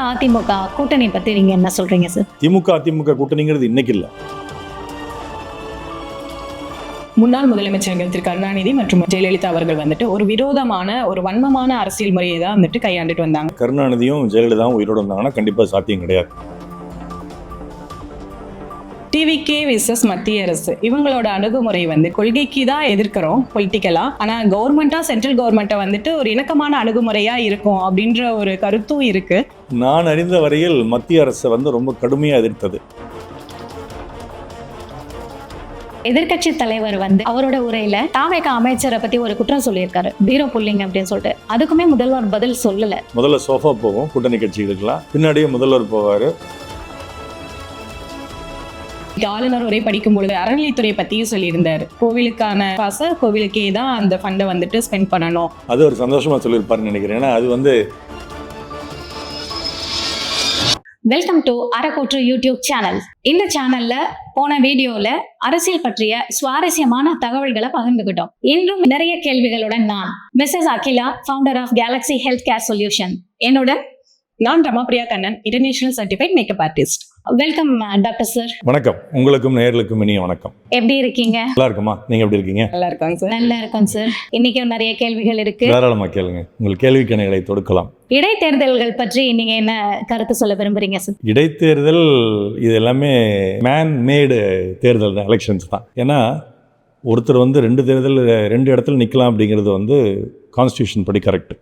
அதிமுக கூட்டணி பத்தி நீங்க என்ன சொல்றீங்க சார்? அதிமுக கூட்டணிங்கிறது இன்னைக்கு இல்லை. முன்னாள் முதலமைச்சர்கள் திரு கருணாநிதி மற்றும் ஜெயலலிதா அவர்கள் வந்துட்டு ஒரு விரோதமான ஒரு வன்மமான அரசியல் முறையை தான் வந்துட்டு கையாண்டுட்டு வந்தாங்க. கருணாநிதியும் ஜெயலலிதாவும் உயிரோடு இருந்தாங்கன்னா கண்டிப்பா சாத்தியம் கிடையாது. டிவிகே விசஸ் மத்திய அரசு இவங்களோட அணுகுமுறை வந்து கொள்கைக்கு தான் எதிர்க்கிறோம் பொலிட்டிக்கலா, ஆனா கவர்மெண்டா சென்ட்ரல் கவர்மெண்ட்டை வந்துட்டு ஒரு இணக்கமான அணுகுமுறையா இருக்கும் அப்படின்ற ஒரு கருத்தும் இருக்கு. நான் அறிந்த வரையில் மத்திய அரசு ரொம்ப கடுமையா எதிர்த்தது. எதிர்கட்சி தலைவர் அவரோட உரையில தாவேக அமைச்சரை பத்தி ஒரு குற்றம் சொல்லியிருக்காரு, பீரோ புல்லிங் அப்படின்னு சொல்லிட்டு. அதுக்குமே முதல்வர் பதில் சொல்லல. முதல்ல சோஃபா போகும் கூட்டணி கட்சிகளுக்கெல்லாம், பின்னாடியே முதல்வர் போவாரு. ஆளுநர் உரை படிக்கும் பொழுது அறநிலைத்துறை பத்தியும் சொல்லியிருந்தாரு. கோவிலுக்கான காசை கோவிலுக்கே தான் அந்த ஃபண்டை வந்துட்டு ஸ்பெண்ட் பண்ணணும். அது ஒரு சந்தோஷமா சொல்லியிருப்பாருன்னு நினைக்கிறேன். ஏன்னா அது வெல்கம் டு அறக்கூற்று யூடியூப் சேனல். இந்த சேனல்ல போன வீடியோல அரசியல் பற்றிய சுவாரஸ்யமான தகவல்களை பகிர்ந்துகிட்டோம். இன்றும் நிறைய கேள்விகளுடன் நான் Mrs Akila, founder of Galaxy Health Care Solution. என்னுடன் நான் Ramapriya Kannan, international certified makeup artist. Welcome doctor sir. வணக்கம். உங்களுக்கும் நேயர்களுக்கும் இனிய வணக்கம். எப்படி இருக்கீங்க? நல்லா இருக்குமா? நீங்க எப்படி இருக்கீங்க? நல்லா இருக்காங்க சார். நல்லா இருக்கும் சார். இன்னைக்கும் நிறைய கேள்விகள் இருக்கு. தாராளமா கேளுங்க, உங்கள் கேள்விக்கணைகளை தொடுக்கலாம். இடைத்தேர்தல்கள் பற்றி நீங்க என்ன கருத்து சொல்ல விரும்புறீங்க சார்? இடைத்தேர்தல் இது எல்லாமே மேன் மேடு தேர்தல் தான், எலெக்ஷன்ஸ் தான். ஏன்னா ஒருத்தர் ரெண்டு இடத்துல நிற்கலாம் அப்படிங்கிறது கான்ஸ்டியூஷன் படி கரெக்ட்.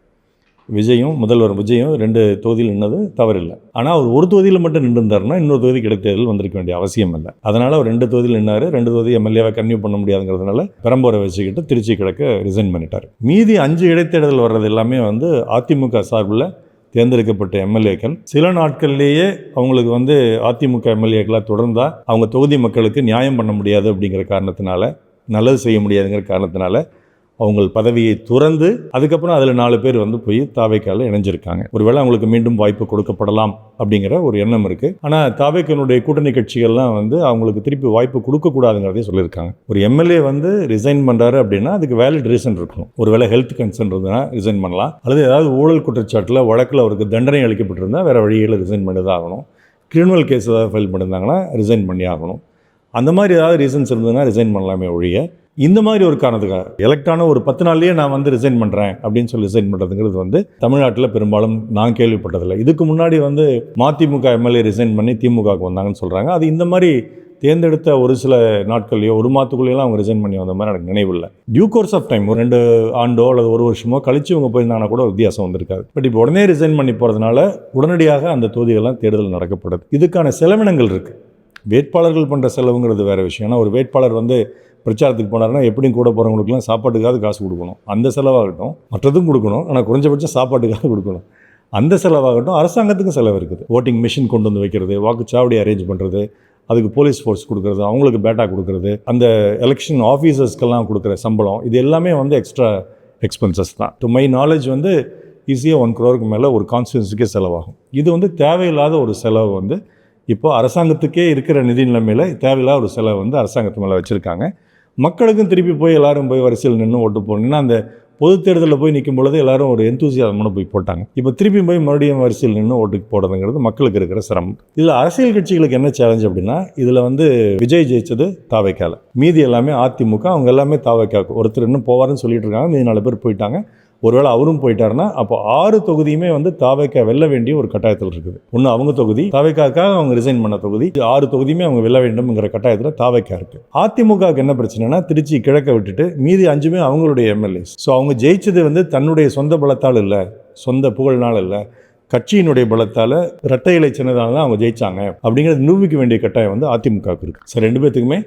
முதல்வர் விஜயும் 2 தொகுதியில் நின்னது தவறில்லை. ஆனால் அவர் ஒரு தொகுதியில் மட்டும் நின்றுருந்தாருன்னா இன்னொரு தொகுதிக்கு இடைத்தேர்தல் வந்திருக்க வேண்டிய அவசியம் இல்லை. அதனால் அவர் 2 தொகுதியில் நின்னார். 2 தொகுதி எம்எல்ஏவை கன்டினியூ பண்ண முடியாதுங்கிறதுனால பெரம்பூரை வச்சுக்கிட்டு திருச்சி கிழக்க ரிசைன் பண்ணிட்டார். மீதி 5 இடைத்தேர்தல் வர்றது எல்லாமே அதிமுக சார்பில் தேர்ந்தெடுக்கப்பட்ட எம்எல்ஏக்கள். சில நாட்கள்லேயே அவங்களுக்கு அதிமுக எம்எல்ஏக்களாக தொடர்ந்தால் அவங்க தொகுதி மக்களுக்கு நியாயம் பண்ண முடியாது அப்படிங்கிற காரணத்தினால, நல்லது செய்ய முடியாதுங்கிற காரணத்தினால அவங்க பதவியை துறந்து அதுக்கப்புறம் அதில் 4 பேர் போய் தாவேக்கால இணைஞ்சிருக்காங்க. ஒருவேளை அவங்களுக்கு மீண்டும் வாய்ப்பு கொடுக்கப்படலாம் அப்படிங்கிற ஒரு எண்ணம் இருக்குது. ஆனால் தாவேக்கனுடைய கூட்டணி கட்சிகள்லாம் அவங்களுக்கு திருப்பி வாய்ப்பு கொடுக்கக்கூடாதுங்கிறதே சொல்லியிருக்காங்க. ஒரு எம்எல்ஏ ரிசைன் பண்ணுறாரு அப்படின்னா அதுக்கு வேலிட் ரீசன் இருக்கணும். ஒருவேளை ஹெல்த் கன்சர்ன் இருந்ததுன்னா ரிசைன் பண்ணலாம், அல்லது ஏதாவது ஊழல் குற்றச்சாட்டில் வழக்கில் அவருக்கு தண்டனை அளிக்கப்பட்டிருந்தால் வேறு வழிகளில் ரிசைன் பண்ணி தான் ஆகணும். கிரிமினல் கேஸ் ஏதாவது ஃபைல் பண்ணியிருந்தாங்கன்னா ரிசைன் பண்ணி ஆகணும். அந்த மாதிரி ஏதாவது ரீசன்ஸ் இருந்ததுன்னா ரிசைன் பண்ணலாமே ஒழிய, இந்த மாதிரி ஒரு காரணத்துக்காக எலெக்டான ஒரு 10 நாள்லேயே நான் ரிசைன் பண்ணுறேன் அப்படின்னு சொல்லி ரிசைன் பண்ணுறதுங்கிறது தமிழ்நாட்டில் பெரும்பாலும் நான் கேள்விப்பட்டதில்லை. இதுக்கு முன்னாடி மதிமுக எம்எல்ஏ ரிசைன் பண்ணி திமுகவுக்கு வந்தாங்கன்னு சொல்கிறாங்க. அது இந்த மாதிரி தேர்ந்தெடுத்த ஒரு சில நாட்கள்லையோ ஒரு மாதத்துக்குள்ளேயெல்லாம் அவங்க ரிசைன் பண்ணி வந்த மாதிரி எனக்கு நினைவில்லை. டியூ கோர்ஸ் ஆஃப் டைம் ஒரு 2 ஆண்டோ அல்லது 1 வருஷமோ கழிச்சு இவங்க போயிருந்தாங்கன்னா கூட வித்தியாசம் வந்திருக்காது. பட் இப்போ உடனே ரிசைன் பண்ணி போகிறதுனால உடனடியாக அந்த தொகுதிகள்லாம் தேர்தல் நடக்கப்படுது. இதுக்கான செலவினங்கள் இருக்குது. வேட்பாளர்கள் பண்ணுற செலவுங்கிறது வேறு விஷயம். ஆனால் ஒரு வேட்பாளர் பிரச்சாரத்துக்கு போனார்னா எப்படியும் கூட போகிறவங்களுக்குலாம் சாப்பாட்டுக்காவது காசு கொடுக்கணும். அந்த செலவாகட்டும், மற்றதும் கொடுக்கணும், ஆனால் குறைஞ்சபட்சம் சாப்பாட்டுக்காக கொடுக்கணும். அந்த செலவாகட்டும், அரசாங்கத்துக்கும் செலவு இருக்குது. ஓட்டிங் மிஷின் கொண்டு வைக்கிறது, வாக்குச்சாவடி அரேஞ்ச் பண்ணுறது, அதுக்கு போலீஸ் ஃபோர்ஸ் கொடுக்குறது, அவங்களுக்கு பேட்டா கொடுக்குறது, அந்த எலெக்ஷன் ஆஃபீஸர்ஸ்க்கெல்லாம் கொடுக்குற சம்பளம், இது எல்லாமே எக்ஸ்ட்ரா எக்ஸ்பென்சஸ் தான். டு மை நாலேஜ் ஈஸியாக 1 crore மேலே ஒரு கான்ஸ்டியூன்சிக்கே செலவாகும். இது தேவையில்லாத ஒரு செலவு இப்போ அரசாங்கத்துக்கே இருக்கிற நிதி நிலைமையில் தேவையில்லாத ஒரு செலவு அரசாங்கத்து மேலே வச்சுருக்காங்க. மக்களுக்கும் திருப்பி போய் எல்லோரும் போய் வரிசையில் நின்று ஓட்டு போடணும்னா அந்த பொது தேர்தலில் போய் நிற்கும் பொழுது எல்லோரும் ஒரு எந்தூசியாசமான போய் போட்டாங்க. இப்போ திருப்பி போய் மறுபடியும் வரிசையில் நின்று ஓட்டுக்கு போடுறதுங்கிறது மக்களுக்கு இருக்கிற சிரமம். இதில் அரசியல் கட்சிகளுக்கு என்ன சேலஞ்ச் அப்படின்னா, இதில் விஜய் ஜெயிச்சது தாவேக்கால, மீதி எல்லாமே அதிமுக, அவங்க எல்லாமே தாவேக்காவுக்கு. ஒருத்தர் இன்னும் போவாருன்னு சொல்லிட்டு இருக்காங்க, மீதி 4 பேர் போயிட்டாங்க. ஒருவேளை அவரும் போயிட்டாருன்னா அப்போ 6 தொகுதியுமே தாவேக்கா வெல்ல வேண்டிய ஒரு கட்டாயத்தில் இருக்குது. ஒன்று அவங்க தொகுதி, தாவேக்காக்காக அவங்க ரிசைன் பண்ண தொகுதி, 6 தொகுதியுமே அவங்க வெல்ல வேண்டும்ங்கிற கட்டாயத்தில் தாவேக்கா இருக்குது. அதிமுகவுக்கு என்ன பிரச்சனைனா, திருச்சி கிழக்க விட்டுட்டு மீதி 5மே அவங்களுடைய எம்எல்ஏஸ். ஸோ அவங்க ஜெயிச்சது தன்னுடைய சொந்த பலத்தால் இல்லை, சொந்த புகழ்னால் இல்லை, கட்சியினுடைய பலத்தால் இரட்டை இலை சின்னதால தான் அவங்க ஜெயிச்சாங்க அப்படிங்கிறது நிரூபிக்க வேண்டிய கட்டாயம் அதிமுகவுக்கு இருக்குது. ஸோ 2 பேர்த்துக்குமே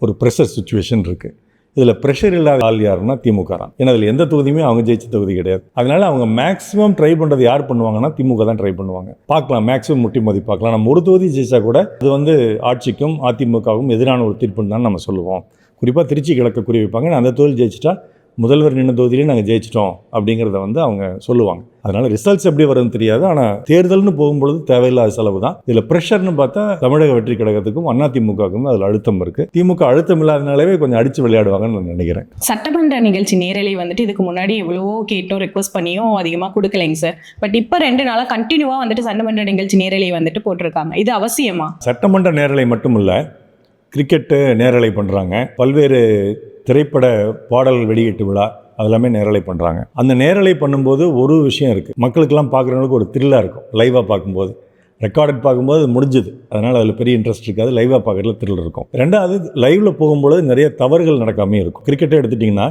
ஒரு ப்ரெஷர் சுச்சுவேஷன் இருக்குது. இதில் ப்ரெஷர் இல்லாத ஆள் யாருன்னா திமுக தான். ஏன்னா அதில் எந்த தொகுதியுமே அவங்க ஜெயிச்ச தொகுதி கிடையாது. அதனால அவங்க மேக்ஸிமம் ட்ரை பண்ணுறது யார் பண்ணுவாங்கன்னா திமுக தான் ட்ரை பண்ணுவாங்க. பார்க்கலாம், மேக்ஸிமம் முட்டி மோதி பார்க்கலாம். நம்ம ஒரு தொகுதி ஜெயிச்சா கூட அது ஆட்சிக்கும் அதிமுகவுக்கும் எதிரான ஒரு தீர்ப்புன்னு தான் நம்ம சொல்லுவோம். குறிப்பாக திருச்சி கிழக்க குறி வைப்பாங்க. அந்த தொகுதி ஜெயிச்சிட்டா முதல்வர் நின்ன தொகுதியிலே நாங்கள் ஜெயிச்சிட்டோம் அப்படிங்கிறத வந்து அவங்க சொல்லுவாங்க. அதனால் ரிசல்ட்ஸ் எப்படி வரும்னு தெரியாது. ஆனால் தேர்தல்னு போகும்பொழுது தேவையில்லாத செலவு தான். இதில் ப்ரெஷர்னு பார்த்தா தமிழக வெற்றி கழகத்துக்கும் அதிமுகவுக்கும் அதில் அழுத்தம் இருக்குது. திமுக அழுத்தம் இல்லாதனாலே கொஞ்சம் அடித்து விளையாடுவாங்கன்னு நான் நினைக்கிறேன். சட்டமன்ற நிகழ்ச்சி நேரலை வந்துட்டு இதுக்கு முன்னாடி எவ்வளவோ கேட்டோம், ரெக்வஸ்ட் பண்ணியும் அதிகமாக கொடுக்கலைங்க சார். பட் இப்போ 2 நாளாக கண்டினியூவாக வந்துட்டு சட்டமன்ற நிகழ்ச்சி நேரலை வந்துட்டு போட்டிருக்காங்க. இது அவசியமா? சட்டமன்ற நேரலை மட்டும் இல்லை, கிரிக்கெட்டு நேரலை பண்ணுறாங்க, பல்வேறு திரைப்பட பாடல் வெளியீட்டு விழா அதெல்லாமே நேரலை பண்ணுறாங்க. அந்த நேரலை பண்ணும்போது ஒரு விஷயம் இருக்குது, மக்களுக்கெல்லாம் பார்க்குறவங்களுக்கு ஒரு த்ரில்லாக இருக்கும். லைவாக பார்க்கும்போது, ரெக்கார்டட் பார்க்கும்போது அது முடிஞ்சுது, அதனால் அதில் பெரிய இன்ட்ரெஸ்ட் இருக்காது. லைவாக பார்க்குறதுல த்ரில் இருக்கும். ரெண்டாவது, லைவில் போகும்பொழுது நிறைய தவறுகள் நடக்காமே இருக்கும். கிரிக்கெட்டை எடுத்துட்டிங்கன்னா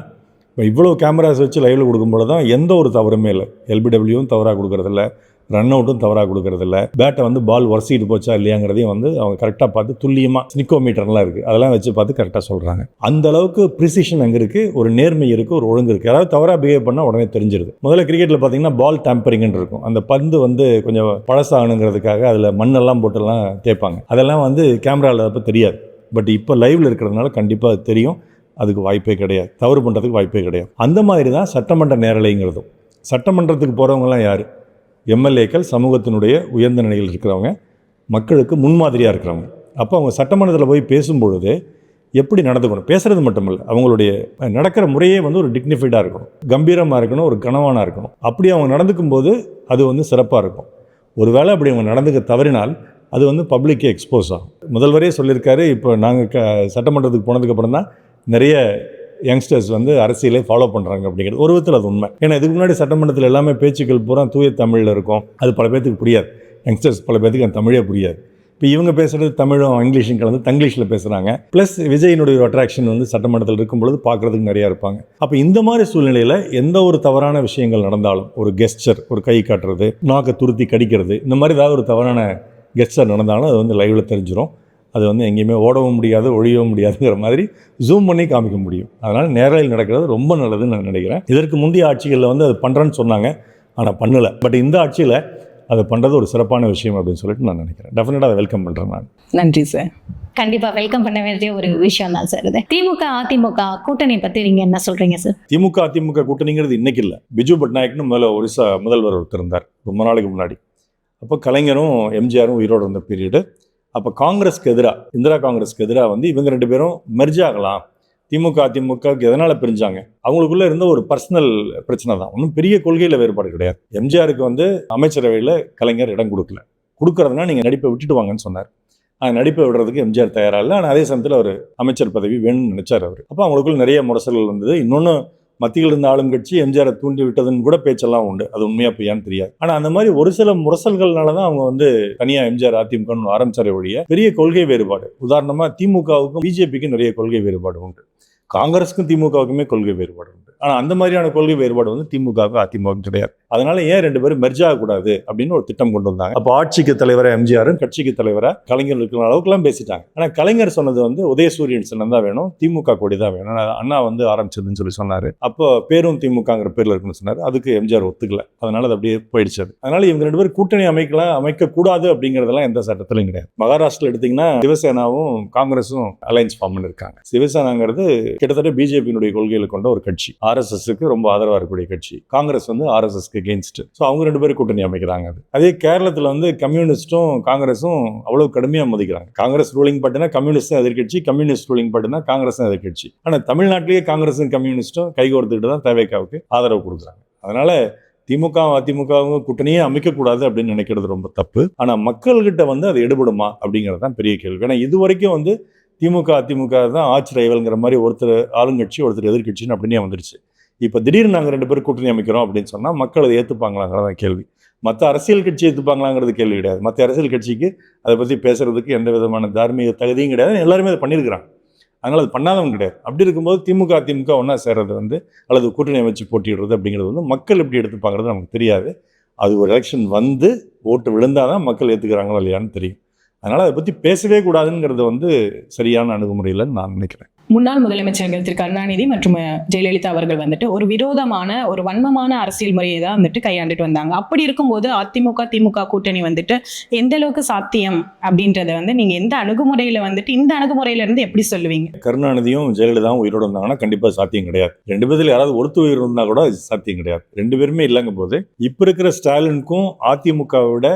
இப்போ இவ்வளோ கேமராஸ் வச்சு லைவில் கொடுக்கும்போது தான் எந்த ஒரு தவறுமே இல்லை. எல்பிடபிள்யூவும் தவறாக கொடுக்குறதில்ல, ரன் அவுட்டும் தவறாக கொடுக்கறதில்ல, பேட்டை வந்து பால் உரசிட்டு போச்சா இல்லையாங்கிறதையும் வந்து அவங்க கரெக்டாக பார்த்து துல்லியமாக ஸ்னிக்கோமீட்டர்லாம் இருக்குது, அதெல்லாம் வச்சு பார்த்து கரெக்டாக சொல்கிறாங்க. அந்த அளவுக்கு ப்ரிசிஷன் அங்கே இருக்குது, ஒரு நேர்மை இருக்குது, ஒரு ஒழுங்கு இருக்குது. அதாவது தவறாக பிஹேவ் பண்ணால் உடனே தெரிஞ்சிருது. முதல்ல கிரிக்கெட்டில் பார்த்தீங்கன்னா பால் டேம்பரிங்னு இருக்கும். அந்த பந்து வந்து கொஞ்சம் பழசாகணுங்கிறதுக்காக அதில் மண்ணெல்லாம் போட்டுலாம் தேய்ப்பாங்க. அதெல்லாம் வந்து கேமராவில் அப்போ தெரியாது. பட் இப்போ லைவில் இருக்கிறதுனால கண்டிப்பாக அது தெரியும். அதுக்கு வாய்ப்பே கிடையாது, தவறு பண்ணுறதுக்கு வாய்ப்பே கிடையாது. அந்த மாதிரி தான் சட்டமன்ற நேரலைங்கிறதும். சட்டமன்றத்துக்கு போகிறவங்கலாம் யார்? எம்எல்ஏக்கள், சமூகத்தினுடைய உயர்ந்த நிலையில் இருக்கிறவங்க, மக்களுக்கு முன்மாதிரியாக இருக்கிறவங்க. அப்போ அவங்க சட்டமன்றத்தில் போய் பேசும்பொழுது எப்படி நடந்துக்கணும், பேசுகிறது மட்டுமில்லை, அவங்களுடைய நடக்கிற முறையே வந்து ஒரு டிக்னிஃபைடாக இருக்கணும், கம்பீரமாக இருக்கணும், ஒரு கனவானாக இருக்கணும். அப்படி அவங்க நடந்துக்கும்போது அது வந்து சிறப்பாக இருக்கும். ஒருவேளை அப்படி அவங்க நடந்துக்க தவறினால் அது வந்து பப்ளிக்கே எக்ஸ்போஸ் ஆகும். முதல்வரே சொல்லியிருக்காரு, இப்போ நாங்கள் சட்டமன்றத்துக்கு போனதுக்கப்புறம் தான் நிறைய யங்ஸ்டர்ஸ் வந்து அரசியலை ஃபாலோ பண்ணுறாங்க அப்படிங்கிறது. ஒரு விதத்தில் அது உண்மை. ஏன்னா இதுக்கு முன்னாடி சட்டமன்றத்தில் எல்லாமே பேச்சுக்கள் பூரா தூய தமிழில் இருக்கும். அது பல பேர்த்துக்கு புரியாது. யங்ஸ்டர்ஸ் பல பேர்த்துக்கு அந்த தமிழே புரியாது. இப்போ இவங்க பேசுகிறது தமிழும் இங்கிலீஷும் கலந்து தங்கிலீஷில் பேசுகிறாங்க. ப்ளஸ் விஜயினுடைய அட்ராக்ஷன் வந்து சட்டமன்றத்தில் இருக்கும்பொழுது பார்க்குறதுக்கு நிறையா இருப்பாங்க. அப்போ இந்த மாதிரி சூழ்நிலையில் எந்த ஒரு தவறான விஷயங்கள் நடந்தாலும், ஒரு கெஸ்டர், ஒரு கை காட்டுறது, நாக்கை துருத்தி கடிக்கிறது, இந்த மாதிரி ஏதாவது ஒரு தவறான கெஸ்டர் நடந்தாலும் அது வந்து லைவில் தெரிஞ்சிடும். அது வந்து எங்கேயுமே ஓடவும் முடியாது, ஒழியவும் முடியாதுங்கிற மாதிரி ஜூம் பண்ணி காமிக்க முடியும். அதனால் நேரலையில் நடக்கிறது ரொம்ப நல்லதுன்னு நான் நினைக்கிறேன். இதற்கு முந்தைய ஆட்சிகளில் வந்து அது பண்ணுறேன்னு சொன்னாங்க, ஆனால் பண்ணலை. பட் இந்த ஆட்சியில் அதை பண்ணுறது ஒரு சிறப்பான விஷயம் அப்படின்னு சொல்லிட்டு நான் நினைக்கிறேன். டெஃபினட்டாக அதை வெல்கம் பண்ணுறேன் நான். நன்றி சார். கண்டிப்பாக வெல்கம் பண்ண வேண்டிய ஒரு விஷயம் தான் சார் இது. திமுக அதிமுக கூட்டணி பற்றி நீங்கள் என்ன சொல்கிறீங்க சார்? திமுக அதிமுக கூட்டணிங்கிறது இன்னைக்கு இல்லை. பிஜு பட்நாயக்னு முதல்ல ஒரிசா முதல்வர் ஒருத்தர் இருந்தார் ரொம்ப நாளைக்கு முன்னாடி. அப்போ கலைஞரும் எம்ஜிஆரும் உயிரோடு இருந்த பீரியடு. அப்போ காங்கிரஸ்க்கு எதிராக, இந்திரா காங்கிரஸ்க்கு எதிராக வந்து இவங்க 2 பேரும் மெர்ஜ் ஆகலாம். திமுக அதிமுகவுக்கு எதனால் பிரிஞ்சாங்க? அவங்களுக்குள்ளே இருந்த ஒரு பர்சனல் பிரச்சனை தான். ஒன்றும் பெரிய கொள்கையில் வேறுபாடு கிடையாது. எம்ஜிஆருக்கு வந்து அமைச்சரவையில் கலைஞர் இடம் கொடுக்கறதுனா நீங்கள் நடிப்பை விட்டுட்டு வாங்கன்னு சொன்னார். நடிப்பை விடுறதுக்கு எம்ஜிஆர் தயாராக இல்லை. ஆனால் அதே சமயத்தில் அவர் அமைச்சர் பதவி வேணும்னு நினைச்சார் அவர். அப்போ அவங்களுக்குள்ள நிறைய முரசல்கள் வந்தது. இன்னொன்று, மத்தியில் இருந்த ஆளும் கட்சி எம்ஜிஆரை தூண்டி விட்டதுன்னு கூட பேச்செல்லாம் உண்டு. அது உண்மையாக பொய்யான்னு தெரியாது. ஆனால் அந்த மாதிரி ஒரு சில முரசல்கள்னால தான் அவங்க வந்து தனியாக எம்ஜிஆர் அதிமுகன்னு ஆரம்பிச்சாரே ஒழிய பெரிய கொள்கை வேறுபாடு. உதாரணமாக திமுகவுக்கும் பிஜேபிக்கும் நிறைய கொள்கை வேறுபாடு உண்டு. காங்கிரஸுக்கும் திமுகவுக்குமே கொள்கை வேறுபாடு உண்டு. ஆனால் அந்த மாதிரியான கொள்கை வேறுபாடு வந்து திமுகவுக்கும் அதிமுகவுக்கும் கிடையாது. அதனால ஏன் 2 பேரும் மெர்ஜ் ஆகக்கூடாது அப்படின்னு ஒரு திட்டம் கொண்டு வந்தாங்க. அப்போ ஆட்சிக்கு தலைவராக எம்ஜிஆரும் கட்சிக்கு தலைவராக கலைஞர் இருக்கிற அளவுக்குலாம் பேசிட்டாங்க. ஆனால் கலைஞர் சொன்னது வந்து உதயசூரியன் சின்னம் தான் வேணும், திமுக கொடி தான் வேணும், அண்ணா வந்து ஆரம்பிச்சதுன்னு சொல்லி சொன்னார். அப்போ பேரும் திமுகங்கிற பேரில் இருக்குன்னு சொன்னார். அதுக்கு எம்ஜிஆர் ஒத்துக்கல. அதனால அது அப்படியே போயிடுச்சு. அதனால இவங்க 2 பேரும் கூட்டணி அமைக்கக்கூடாது அப்படிங்கிறதெல்லாம் எந்த சட்டத்திலும் கிடையாது. மகாராஷ்டிரா எடுத்தீங்கன்னா சிவசேனாவும் காங்கிரஸும் அலைன்ஸ் ஃபார்ம் பண்ணிருக்காங்க. சிவசேனாங்கிறது கிட்டத்தட்ட பிஜேபியினுடைய கொள்கைகளை கொண்ட ஒரு கட்சி, RSSக்கு ரொம்ப ஆதரவாக இருக்கக்கூடிய கட்சி. காங்கிரஸ் வந்து RSSக்கு அகெயின்ஸ்ட். ஸோ அவங்க 2 பேரும் கூட்டணி அமைக்கிறாங்க. அதே கேரளத்தில் வந்து கம்யூனிஸ்டும் காங்கிரஸும் அவ்வளவு கடுமையாக மதிக்கிறாங்க. காங்கிரஸ் ரூலிங் பார்ட்டினா கம்யூனிஸ்டும் எதிர்கட்சி, கம்யூனிஸ்ட் ரூலிங் பார்ட்டினா காங்கிரஸும் எதிர்கட்சி. ஆனால் தமிழ்நாட்டிலேயே காங்கிரஸும் கம்யூனிஸ்டும் கைகோர்த்துக்கிட்டு தான் தேவைக்காவுக்கு ஆதரவு கொடுக்குறாங்க. அதனால திமுக அதிமுகவும் கூட்டணியே அமைக்கக்கூடாது அப்படின்னு நினைக்கிறது ரொம்ப தப்பு. ஆனால் மக்கள்கிட்ட வந்து அது எடுபடுமா அப்படிங்கிறது தான் பெரிய கேள்வி. ஏன்னா இது வரைக்கும் வந்து திமுக அதிமுக தான் ஆட்சி ரைவல்ங்கிற மாதிரி ஒருத்தர் ஆளுங்கட்சி ஒருத்தர் எதிர்கட்சின்னு அப்படின்னே வந்துருச்சு. இப்போ திடீர்னு நாங்கள் 2 பேரும் கூட்டணி அமைக்கிறோம் அப்படின்னு சொன்னால் மக்கள் அதை ஏற்றுப்பாங்களாங்கிறதான் கேள்வி. மற்ற அரசியல் கட்சி ஏற்றுப்பாங்களாங்கிறது கேள்வி கிடையாது. மற்ற அரசியல் கட்சிக்கு அதை பற்றி பேசுறதுக்கு எந்த விதமான தார்மீக தகுதியும் கிடையாது. எல்லாருமே அதை பண்ணியிருக்கிறாங்க. அதனால் அது பண்ணாதவங்க கிடையாது. அப்படி இருக்கும்போது திமுக அதிமுக ஒன்றா சேர்றது வந்து அல்லது கூட்டணி அமைச்சு போட்டிடுறது அப்படிங்கிறது வந்து மக்கள் எப்படி எடுத்துப்பாங்கிறது நமக்கு தெரியாது. அது ஒரு எலெக்ஷன் வந்து ஓட்டு விழுந்தால் தான் மக்கள் ஏற்றுக்கிறாங்களோ இல்லையான்னு தெரியும். அதனால் அதை பற்றி பேசவே கூடாதுங்கிறது வந்து சரியான அணுகுமுறையில் நான் நினைக்கிறேன். முன்னாள் முதலமைச்சர்கள் திரு கருணாநிதி மற்றும் ஜெயலலிதா அவர்கள் வந்துட்டு ஒரு விரோதமான ஒரு வன்மமான அரசியல் முறையை தான் வந்துட்டு கையாண்டுட்டு வந்தாங்க. அப்படி இருக்கும்போது அதிமுக திமுக கூட்டணி வந்துட்டு எந்த அளவுக்கு சாத்தியம் அப்படின்றத வந்து நீங்க எந்த அணுகுமுறையில வந்துட்டு இந்த அணுகுமுறையில இருந்து எப்படி சொல்லுவீங்க? கருணாநிதியும் ஜெயலலிதாவும் உயிரோடு இருந்தாங்கன்னா கண்டிப்பாக சாத்தியம் கிடையாது. ரெண்டு பேர்ல யாராவது ஒருத்தர் உயிர் இருந்தா கூட சாத்தியம் கிடையாது. ரெண்டு பேருமே இல்லைங்க போது இப்போ இருக்கிற ஸ்டாலினுக்கும் அதிமுகவை விட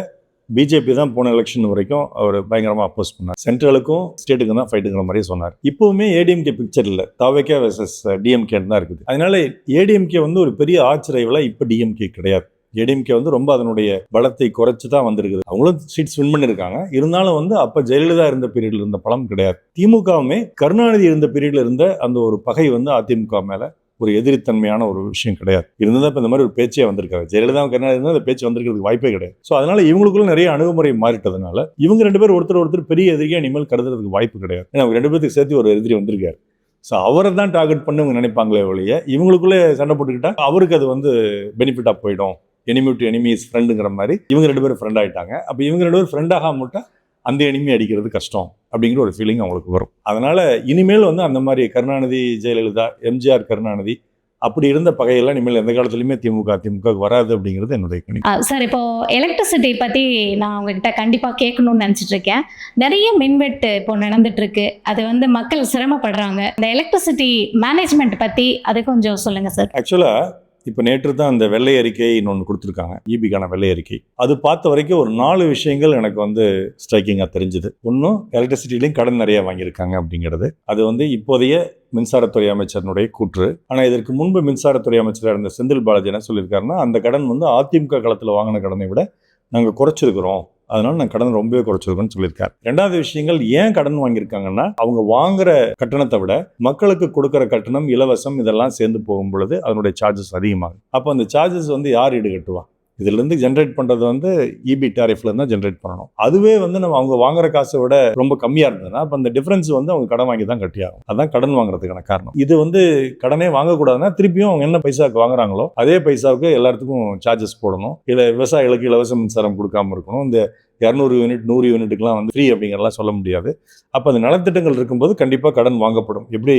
பிஜேபி தான் போன எலெக்ஷன் வரைக்கும் அவர் பயங்கரமாக அப்போஸ் பண்ணார். சென்ட்ரலுக்கும் ஸ்டேட்டுக்கும் தான் ஃபைட்டுங்கிற மாதிரி சொன்னார். இப்போவுமே ஏடிஎம்கே பிக்சர் இல்லை, தாவேகே வெர்சஸ் டிஎம்கே தான் இருக்குது. அதனால ஏடிஎம்கே வந்து ஒரு பெரிய ஆச்சரியவில் இப்போ டிஎம்கே கிடையாது. ஏடிஎம்கே வந்து ரொம்ப அதனுடைய பலத்தை குறைச்சி தான் வந்திருக்குது. அவங்களும் சீட்ஸ் வின் பண்ணியிருக்காங்க. இருந்தாலும் வந்து அப்போ ஜெயலலிதா இருந்த பீரியட்ல இருந்த பலம் கிடையாது. திமுகவுமே கருணாநிதி இருந்த பீரியட்ல இருந்த அந்த ஒரு பகை வந்து அதிமுக மேலே ஒரு எதிரித்தன்மையான ஒரு விஷயம் கிடையாது. இருந்தால் இப்போ இந்த மாதிரி ஒரு பேச்சே வந்திருக்காரு. ஜெயலலிதா கருணாநிதி இருந்தால் அந்த பேச்சு வந்திருக்கிறதுக்கு வாய்ப்பே கிடையாது. ஸோ அதனால இவங்களுக்குள்ள நிறைய அணுகுமுறை மாறிட்டதுனால இவங்க ரெண்டு பேர் ஒருத்தர் பெரிய எதிரியா இனிமேல் கருதுறதுக்கு வாய்ப்பு கிடையாது. ஏன்னா அவங்க ரெண்டு பேருக்கு சேர்த்து ஒரு எதிரி வந்திருக்காரு. ஸோ அவரை தான் டார்கெட் பண்ணி இவங்க நினைப்பாங்களே ஒழிய இவங்களுக்குள்ளே சண்டை போட்டுக்கிட்டா அவருக்கு அது வந்து பெனிஃபிட்டாக போயிடும். எனிமி டு எனிமி இஸ் ஃப்ரெண்டுங்கிற மாதிரி இவங்க ரெண்டு பேரும் ஃப்ரெண்ட் ஆகிட்டாங்க. அப்போ இவங்க ரெண்டு பேரும் ஃப்ரெண்ட் ஆகாமட்டா அந்த எனிமி அடிக்கிறது கஷ்டம் அப்படிங்கிற ஒரு ஃபீலிங் அவங்களுக்கு வரும். அதனால இனிமேல் வந்து அந்த மாதிரி கருணாநிதி ஜெயலலிதா எம்ஜிஆர் கருணாநிதி அப்படி இருந்த பகையெல்லாம் இனிமேல் எந்த காலத்துலையுமே திமுக வராது அப்படிங்கிறது என்னுடைய கணிப்பு. சார், இப்போ எலக்ட்ரிசிட்டி பற்றி நான் உங்ககிட்ட கண்டிப்பாக கேட்கணும்னு நினச்சிட்டு இருக்கேன். நிறைய மின்வெட்டு இப்போ நடந்துட்டு இருக்கு. அது வந்து மக்கள் சிரமப்படுறாங்க. இந்த எலக்ட்ரிசிட்டி மேனேஜ்மெண்ட் பற்றி அது கொஞ்சம் சொல்லுங்கள் சார். ஆக்சுவலாக இப்போ நேற்று தான் அந்த வெள்ளை அறிக்கை இன்னொன்று கொடுத்துருக்காங்க, ஈபிக்கான வெள்ளை அறிக்கை. அது பார்த்த வரைக்கும் ஒரு 4 விஷயங்கள் எனக்கு வந்து ஸ்ட்ரைக்கிங்காக தெரிஞ்சுது. ஒன்றும் எலக்ட்ரிசிட்டிலையும் கடன் நிறைய வாங்கியிருக்காங்க அப்படிங்கிறது. அது வந்து இப்போதைய மின்சாரத்துறை அமைச்சருடைய கூற்று. ஆனால் இதற்கு முன்பு மின்சாரத்துறை அமைச்சராக இருந்த செந்தில் பாலாஜி என்ன சொல்லியிருக்காருன்னா, அந்த கடன் வந்து அதிமுக காலத்தில் வாங்கின கடனை விட நாங்கள் குறைச்சிருக்கிறோம், அதனால நான் கடன் ரொம்பவே குறைச்சிருக்கோன்னு சொல்லியிருக்காரு. 2வது விஷயங்கள் ஏன் கடன் வாங்கியிருக்காங்கன்னா, அவங்க வாங்குற கட்டணத்தை விட மக்களுக்கு கொடுக்குற கட்டணம் இலவசம் இதெல்லாம் சேர்ந்து போகும் பொழுது அதனுடைய சார்ஜஸ் அதிகமாகும். அப்போ அந்த சார்ஜஸ் வந்து யார் ஈடுகட்டுவா? இதுலேருந்து ஜென்ரேட் பண்ணுறது வந்து இபி டேரிஃப்ல தான் ஜென்ரேட் பண்ணணும். அதுவே வந்து நம்ம அவங்க வாங்குற காசை விட ரொம்ப கம்மியாக இருந்ததுன்னா அப்போ அந்த டிஃபரன்ஸ் வந்து அவங்க கடன் வாங்கி தான் கட்டியாகும். அதான் கடன் வாங்குறதுக்கான காரணம். இது வந்து கடனே வாங்கக்கூடாதுன்னா திருப்பியும் அவங்க என்ன பைசாவுக்கு வாங்குறாங்களோ அதே பைசாவுக்கு எல்லாத்துக்கும் சார்ஜஸ் போடணும். இல்லை விவசாயிகளுக்கு இலவச மின்சாரம் கொடுக்காம இருக்கணும். இந்த 200 யூனிட் 100 யூனிட்டுக்கெலாம் வந்து ஃப்ரீ அப்படிங்கிறலாம் சொல்ல முடியாது. அப்போ அந்த நலத்திட்டங்கள் இருக்கும்போது கண்டிப்பாக கடன் வாங்கப்படும். எப்படி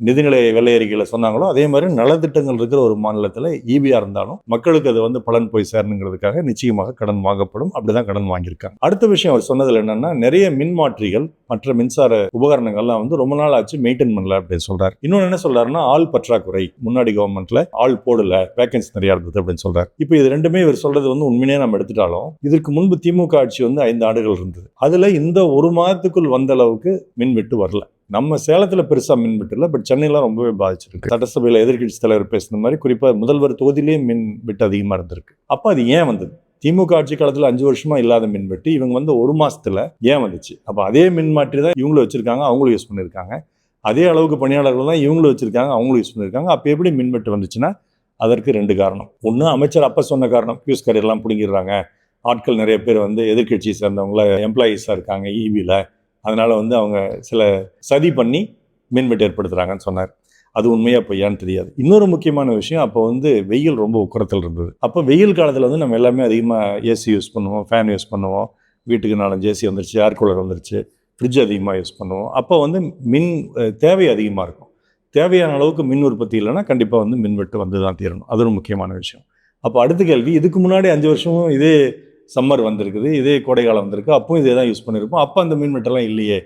நிதிநிலை வெள்ளை அறிக்கையில் சொன்னாங்களோ அதே மாதிரி நலத்திட்டங்கள் இருக்கிற ஒரு மாநிலத்தில் ஈபியா இருந்தாலும் மக்களுக்கு அது வந்து பலன் போய் சேரணுங்கிறதுக்காக நிச்சயமாக கடன் வாங்கப்படும். அப்படிதான் கடன் வாங்கியிருக்காங்க. அடுத்த விஷயம் அவர் சொன்னதுல என்னன்னா, நிறைய மின்மாற்றிகள் மற்ற மின்சார உபகரணங்கள்லாம் வந்து ரொம்ப நாள் ஆச்சு மெயின்டைன் பண்ணல அப்படின்னு சொல்றாரு. இன்னொன்று என்ன சொல்றாருன்னா, ஆள் பற்றாக்குறை, முன்னாடி கவர்மெண்ட்ல ஆள் போடல, வேகன்சி நிறைய இருந்தது அப்படின்னு சொல்றாரு. இப்போ இது ரெண்டுமே இவர் சொல்றது வந்து உண்மையே நம்ம எடுத்துட்டாலும் இதற்கு முன்பு திமுக ஆட்சி வந்து 5 ஆண்டுகள் இருந்தது. அதுல இந்த 1 மாதத்துக்குள் வந்த அளவுக்கு மின்வெட்டு வரல. நம்ம சேலத்தில் பெருசாக மின்வெட்டு இல்லை, பட் சென்னையிலாம் ரொம்பவே பாதிச்சிருக்கு. சட்டசபையில் எதிர்க்கட்சி தலைவர் பேசுன மாதிரி குறிப்பாக முதல்வர் தொகுதியிலேயே மின்வெட்டு அதிகமாக இருந்திருக்கு. அப்போ அது ஏன் வந்தது? திமுக ஆட்சி காலத்தில் 5 வருஷமா இல்லாத மின்வெட்டு இவங்க வந்து 1 மாசத்துல ஏன் வந்துச்சு? அப்போ அதே மின்மாற்றி தான் இவங்களும் வச்சிருக்காங்க, அவங்களும் யூஸ் பண்ணியிருக்காங்க. அதே அளவுக்கு பணியாளர்கள் தான் இவங்களும் வச்சிருக்காங்க, அவங்களும் யூஸ் பண்ணியிருக்காங்க. அப்போ எப்படி மின்வெட்டு வந்துச்சுன்னா அதற்கு 2 காரணம். ஒன்று, அமைச்சர் அப்போ சொன்ன காரணம், பியூஸ் கரியர்லாம் பிடிங்கிடுறாங்க, ஆட்கள் நிறைய பேர் வந்து எதிர்கட்சியை சேர்ந்தவங்கள எம்ப்ளாயீஸாக இருக்காங்க ஈபியில், அதனால வந்து அவங்க சில சதி பண்ணி மின்வெட்டு ஏற்படுத்துறாங்கன்னு சொன்னார். அது உண்மையா பொய்யான்னு தெரியாது. இன்னொரு முக்கியமான விஷயம், அப்போ வந்து வெயில் ரொம்ப உக்கரத்தில் இருந்தது. அப்போ வெயில் காலத்தில் வந்து நம்ம எல்லாமே அதிகமாக ஏசி யூஸ் பண்ணுவோம், ஃபேன் யூஸ் பண்ணுவோம், வீட்டுக்கு 4-5 ஏசி வந்துருச்சு, ஏர் கூலர் வந்துருச்சு, ஃப்ரிட்ஜ் அதிகமாக யூஸ் பண்ணுவோம். அப்போ வந்து மின் தேவை அதிகமாக இருக்கும். தேவையான அளவுக்கு மின் உற்பத்தி இல்லைன்னா கண்டிப்பாக வந்து மின்வெட்டு வந்து தான் தீரணும். அது ஒரு முக்கியமான விஷயம். அப்போ அடுத்த கேள்வி, இதுக்கு முன்னாடி 5 வருஷமும் இதே சம்மர் வந்திருக்குது, இதே கோடைக்காலம் வந்திருக்கு, அப்பவும் இதே தான் யூஸ் பண்ணியிருப்போம், அப்போ அந்த மின்வெட்டெல்லாம் இல்லையே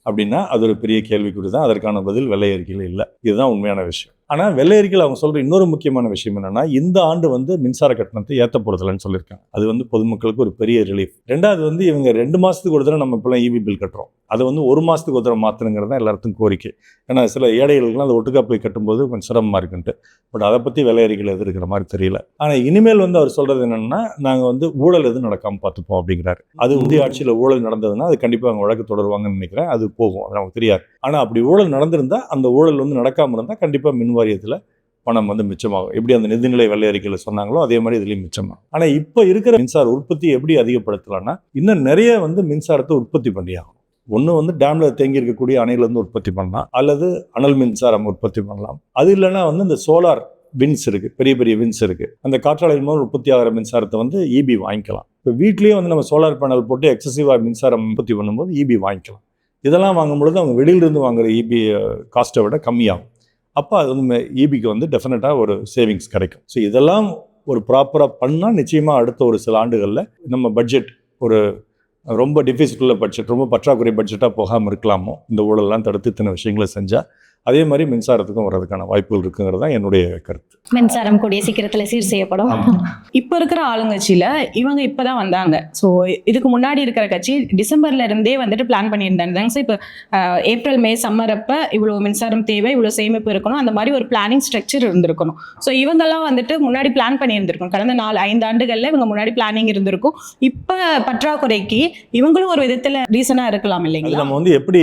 அப்படின்னா அது ஒரு பெரிய கேள்விக்குறி தான். அதற்கான பதில் வெள்ளை அறிக்கையில் இல்லை. இதுதான் உண்மையான விஷயம். ஆனால் வெள்ளை அறிக்கையில் அவங்க சொல்கிற இன்னொரு முக்கியமான விஷயம் என்னென்னா, இந்த ஆண்டு வந்து மின்சார கட்டணத்தை ஏற்ற போகிறதில்லன்னு சொல்லியிருக்காங்க. அது வந்து பொதுமக்களுக்கு ஒரு பெரிய ரிலீஃப். 2வது வந்து இவங்க 2 மாதத்துக்கு ஒரு தடவை நம்ம இப்போலாம் இபி பில் கட்டுறோம், அதை வந்து 1 மாதத்துக்கு ஒரு தடவை மாற்றணுங்கிறது தான் எல்லாத்துக்கும் கோரிக்கை. ஏன்னா சில ஏழைகளுக்குலாம் அதை ஒட்டுக்கா போய் கட்டும்போது கொஞ்சம் சிரமமாக இருக்குன்ட்டு. பட் அதை பற்றி வெள்ளை அறிக்கையில் எது இருக்கிற மாதிரி தெரியல. ஆனால் இனிமேல் வந்து அவர் சொல்கிறது என்னென்னா, நாங்கள் வந்து ஊழல் எதுவும் நடக்காமல் பார்த்துப்போம் அப்படிங்கிறாரு. அது முந்தைய ஆட்சியில் ஊழல் நடந்ததுன்னா அது கண்டிப்பாக அவங்க வழக்கு தொடருவாங்கன்னு நினைக்கிறேன். அது போகும், அது நமக்கு தெரியாது. ஆனால் அப்படி ஊழல் நடந்திருந்தால், அந்த ஊழல் வந்து நடக்காமல் இருந்தால் கண்டிப்பாக மின் வாரியத்தில் பணம் வந்து மிச்சமாகும். எப்படி அந்த நிதிநிலை வெள்ளை அறிக்கையில் சொன்னாங்களோ அதே மாதிரி இதுலேயும் மிச்சமாகும். ஆனால் இப்போ இருக்கிற மின்சார உற்பத்தி எப்படி அதிகப்படுத்தலாம்னா, இன்னும் நிறைய வந்து மின்சாரத்தை உற்பத்தி பண்ணியாகும். ஒன்று வந்து டேம்ல தேங்கி இருக்கக்கூடிய அணையிலேருந்து உற்பத்தி பண்ணலாம், அல்லது அனல் மின்சாரம் உற்பத்தி பண்ணலாம். அது இல்லைன்னா வந்து இந்த சோலார் வின்ஸ் இருக்குது, பெரிய பெரிய வின்ஸ் இருக்குது, அந்த காற்றாலை மூலம் உற்பத்தி ஆகிற மின்சாரத்தை வந்து இபி வாங்கிக்கலாம். இப்போ வீட்லேயே வந்து நம்ம சோலார் பேனல் போட்டு எக்ஸசிவாக மின்சாரம் உற்பத்தி பண்ணும்போது இபி வாங்கிக்கலாம். இதெல்லாம் வாங்கும் பொழுது அவங்க வெளியிலிருந்து வாங்குற இபி காஸ்ட்டை விட கம்மியாகும். அப்போ அது வந்து இபிக்கு வந்து டெஃபினட்டாக ஒரு சேவிங்ஸ் கிடைக்கும். ஸோ இதெல்லாம் ஒரு ப்ராப்பராக பண்ணால் நிச்சயமாக அடுத்த ஒரு சில ஆண்டுகளில் நம்ம பட்ஜெட் ஒரு ரொம்ப டெஃபிசிட் உள்ள பட்ஜெட், ரொம்ப பற்றாக்குறை பட்ஜெட்டாக போகாமல் இருக்கலாமோ, இந்த ஊழலாம் தடுத்து இத்தனை விஷயங்களை செஞ்சால் அதே மாதிரி மின்சாரத்துக்கும் வர்றதுக்கான வாய்ப்புகள் இருக்குங்கிறது தான் என்னுடைய கருத்து. மின்சாரம் கூடிய சீக்கிரத்துல சீர் செய்யப்படும். இப்போ இருக்கிற ஆளுங்கட்சியில இவங்க இப்பதான் வந்தாங்க. ஸோ இதுக்கு முன்னாடி இருக்கிற கட்சி டிசம்பர்ல இருந்தே வந்துட்டு பிளான் பண்ணியிருந்தாங்க. ஸோ இப்போ ஏப்ரல் மே சம்மர் அப்ப இவ்வளவு மின்சாரம் தேவை, இவ்வளவு சேமிப்பு இருக்கணும், அந்த மாதிரி ஒரு பிளானிங் ஸ்ட்ரக்சர் இருந்திருக்கணும். ஸோ இவங்கெல்லாம் வந்துட்டு முன்னாடி பிளான் பண்ணியிருந்திருக்கும். கடந்த 4-5 ஆண்டுகள்ல இவங்க முன்னாடி பிளானிங் இருந்திருக்கும். இப்ப பற்றாக்குறைக்கு இவங்களும் ஒரு விதத்துல ரீசனா இருக்கலாம் இல்லைங்களா? நம்ம வந்து எப்படி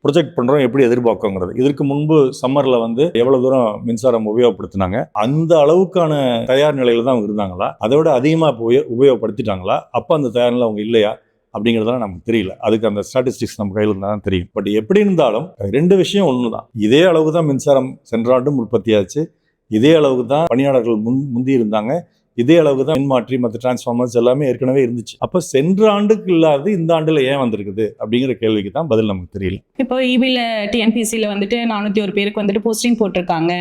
ப்ரொஜெக்ட் பண்ணுறோம், எப்படி எதிர்பார்க்கோங்கிறது. இதற்கு முன்பு சம்மரில் வந்து எவ்வளோ தூரம் மின்சாரம் உபயோகப்படுத்தினாங்க, அந்த அளவுக்கான தயார் நிலையில் தான் அவங்க இருந்தாங்களா, அதை விட அதிகமாக இப்போ உபயோகப்படுத்திட்டாங்களா, அப்போ அந்த தயார் நிலை அவங்க இல்லையா அப்படிங்கிறதெல்லாம் நமக்கு தெரியல. அதுக்கு அந்த ஸ்டாட்டிஸ்டிக்ஸ் நம்ம கையில் இருந்தால் தான் தெரியும். பட் எப்படி இருந்தாலும் 2 விஷயம் ஒன்று தான். இதே அளவுக்கு தான் மின்சாரம் சென்ற ஆண்டும் உற்பத்தியாச்சு, இதே அளவுக்கு தான் பணியாளர்கள் முந்தி இருந்தாங்க, இதே அளவுக்கு தான் மின்மாற்றி மற்ற டிரான்ஸ்ஃபார்மர்ஸ் எல்லாமே ஏற்கனவே இருந்துச்சு. அப்போ சென்ற ஆண்டுக்கு இல்லாது இந்த ஆண்டில் ஏன் வந்திருக்குது அப்படிங்கிற கேள்விக்கு தான் பதில் நமக்கு தெரியல. இப்போ இபியில் டிஎன்பிசியில் வந்துட்டு 401 பேருக்கு வந்துட்டு போஸ்டிங் போட்டிருக்காங்க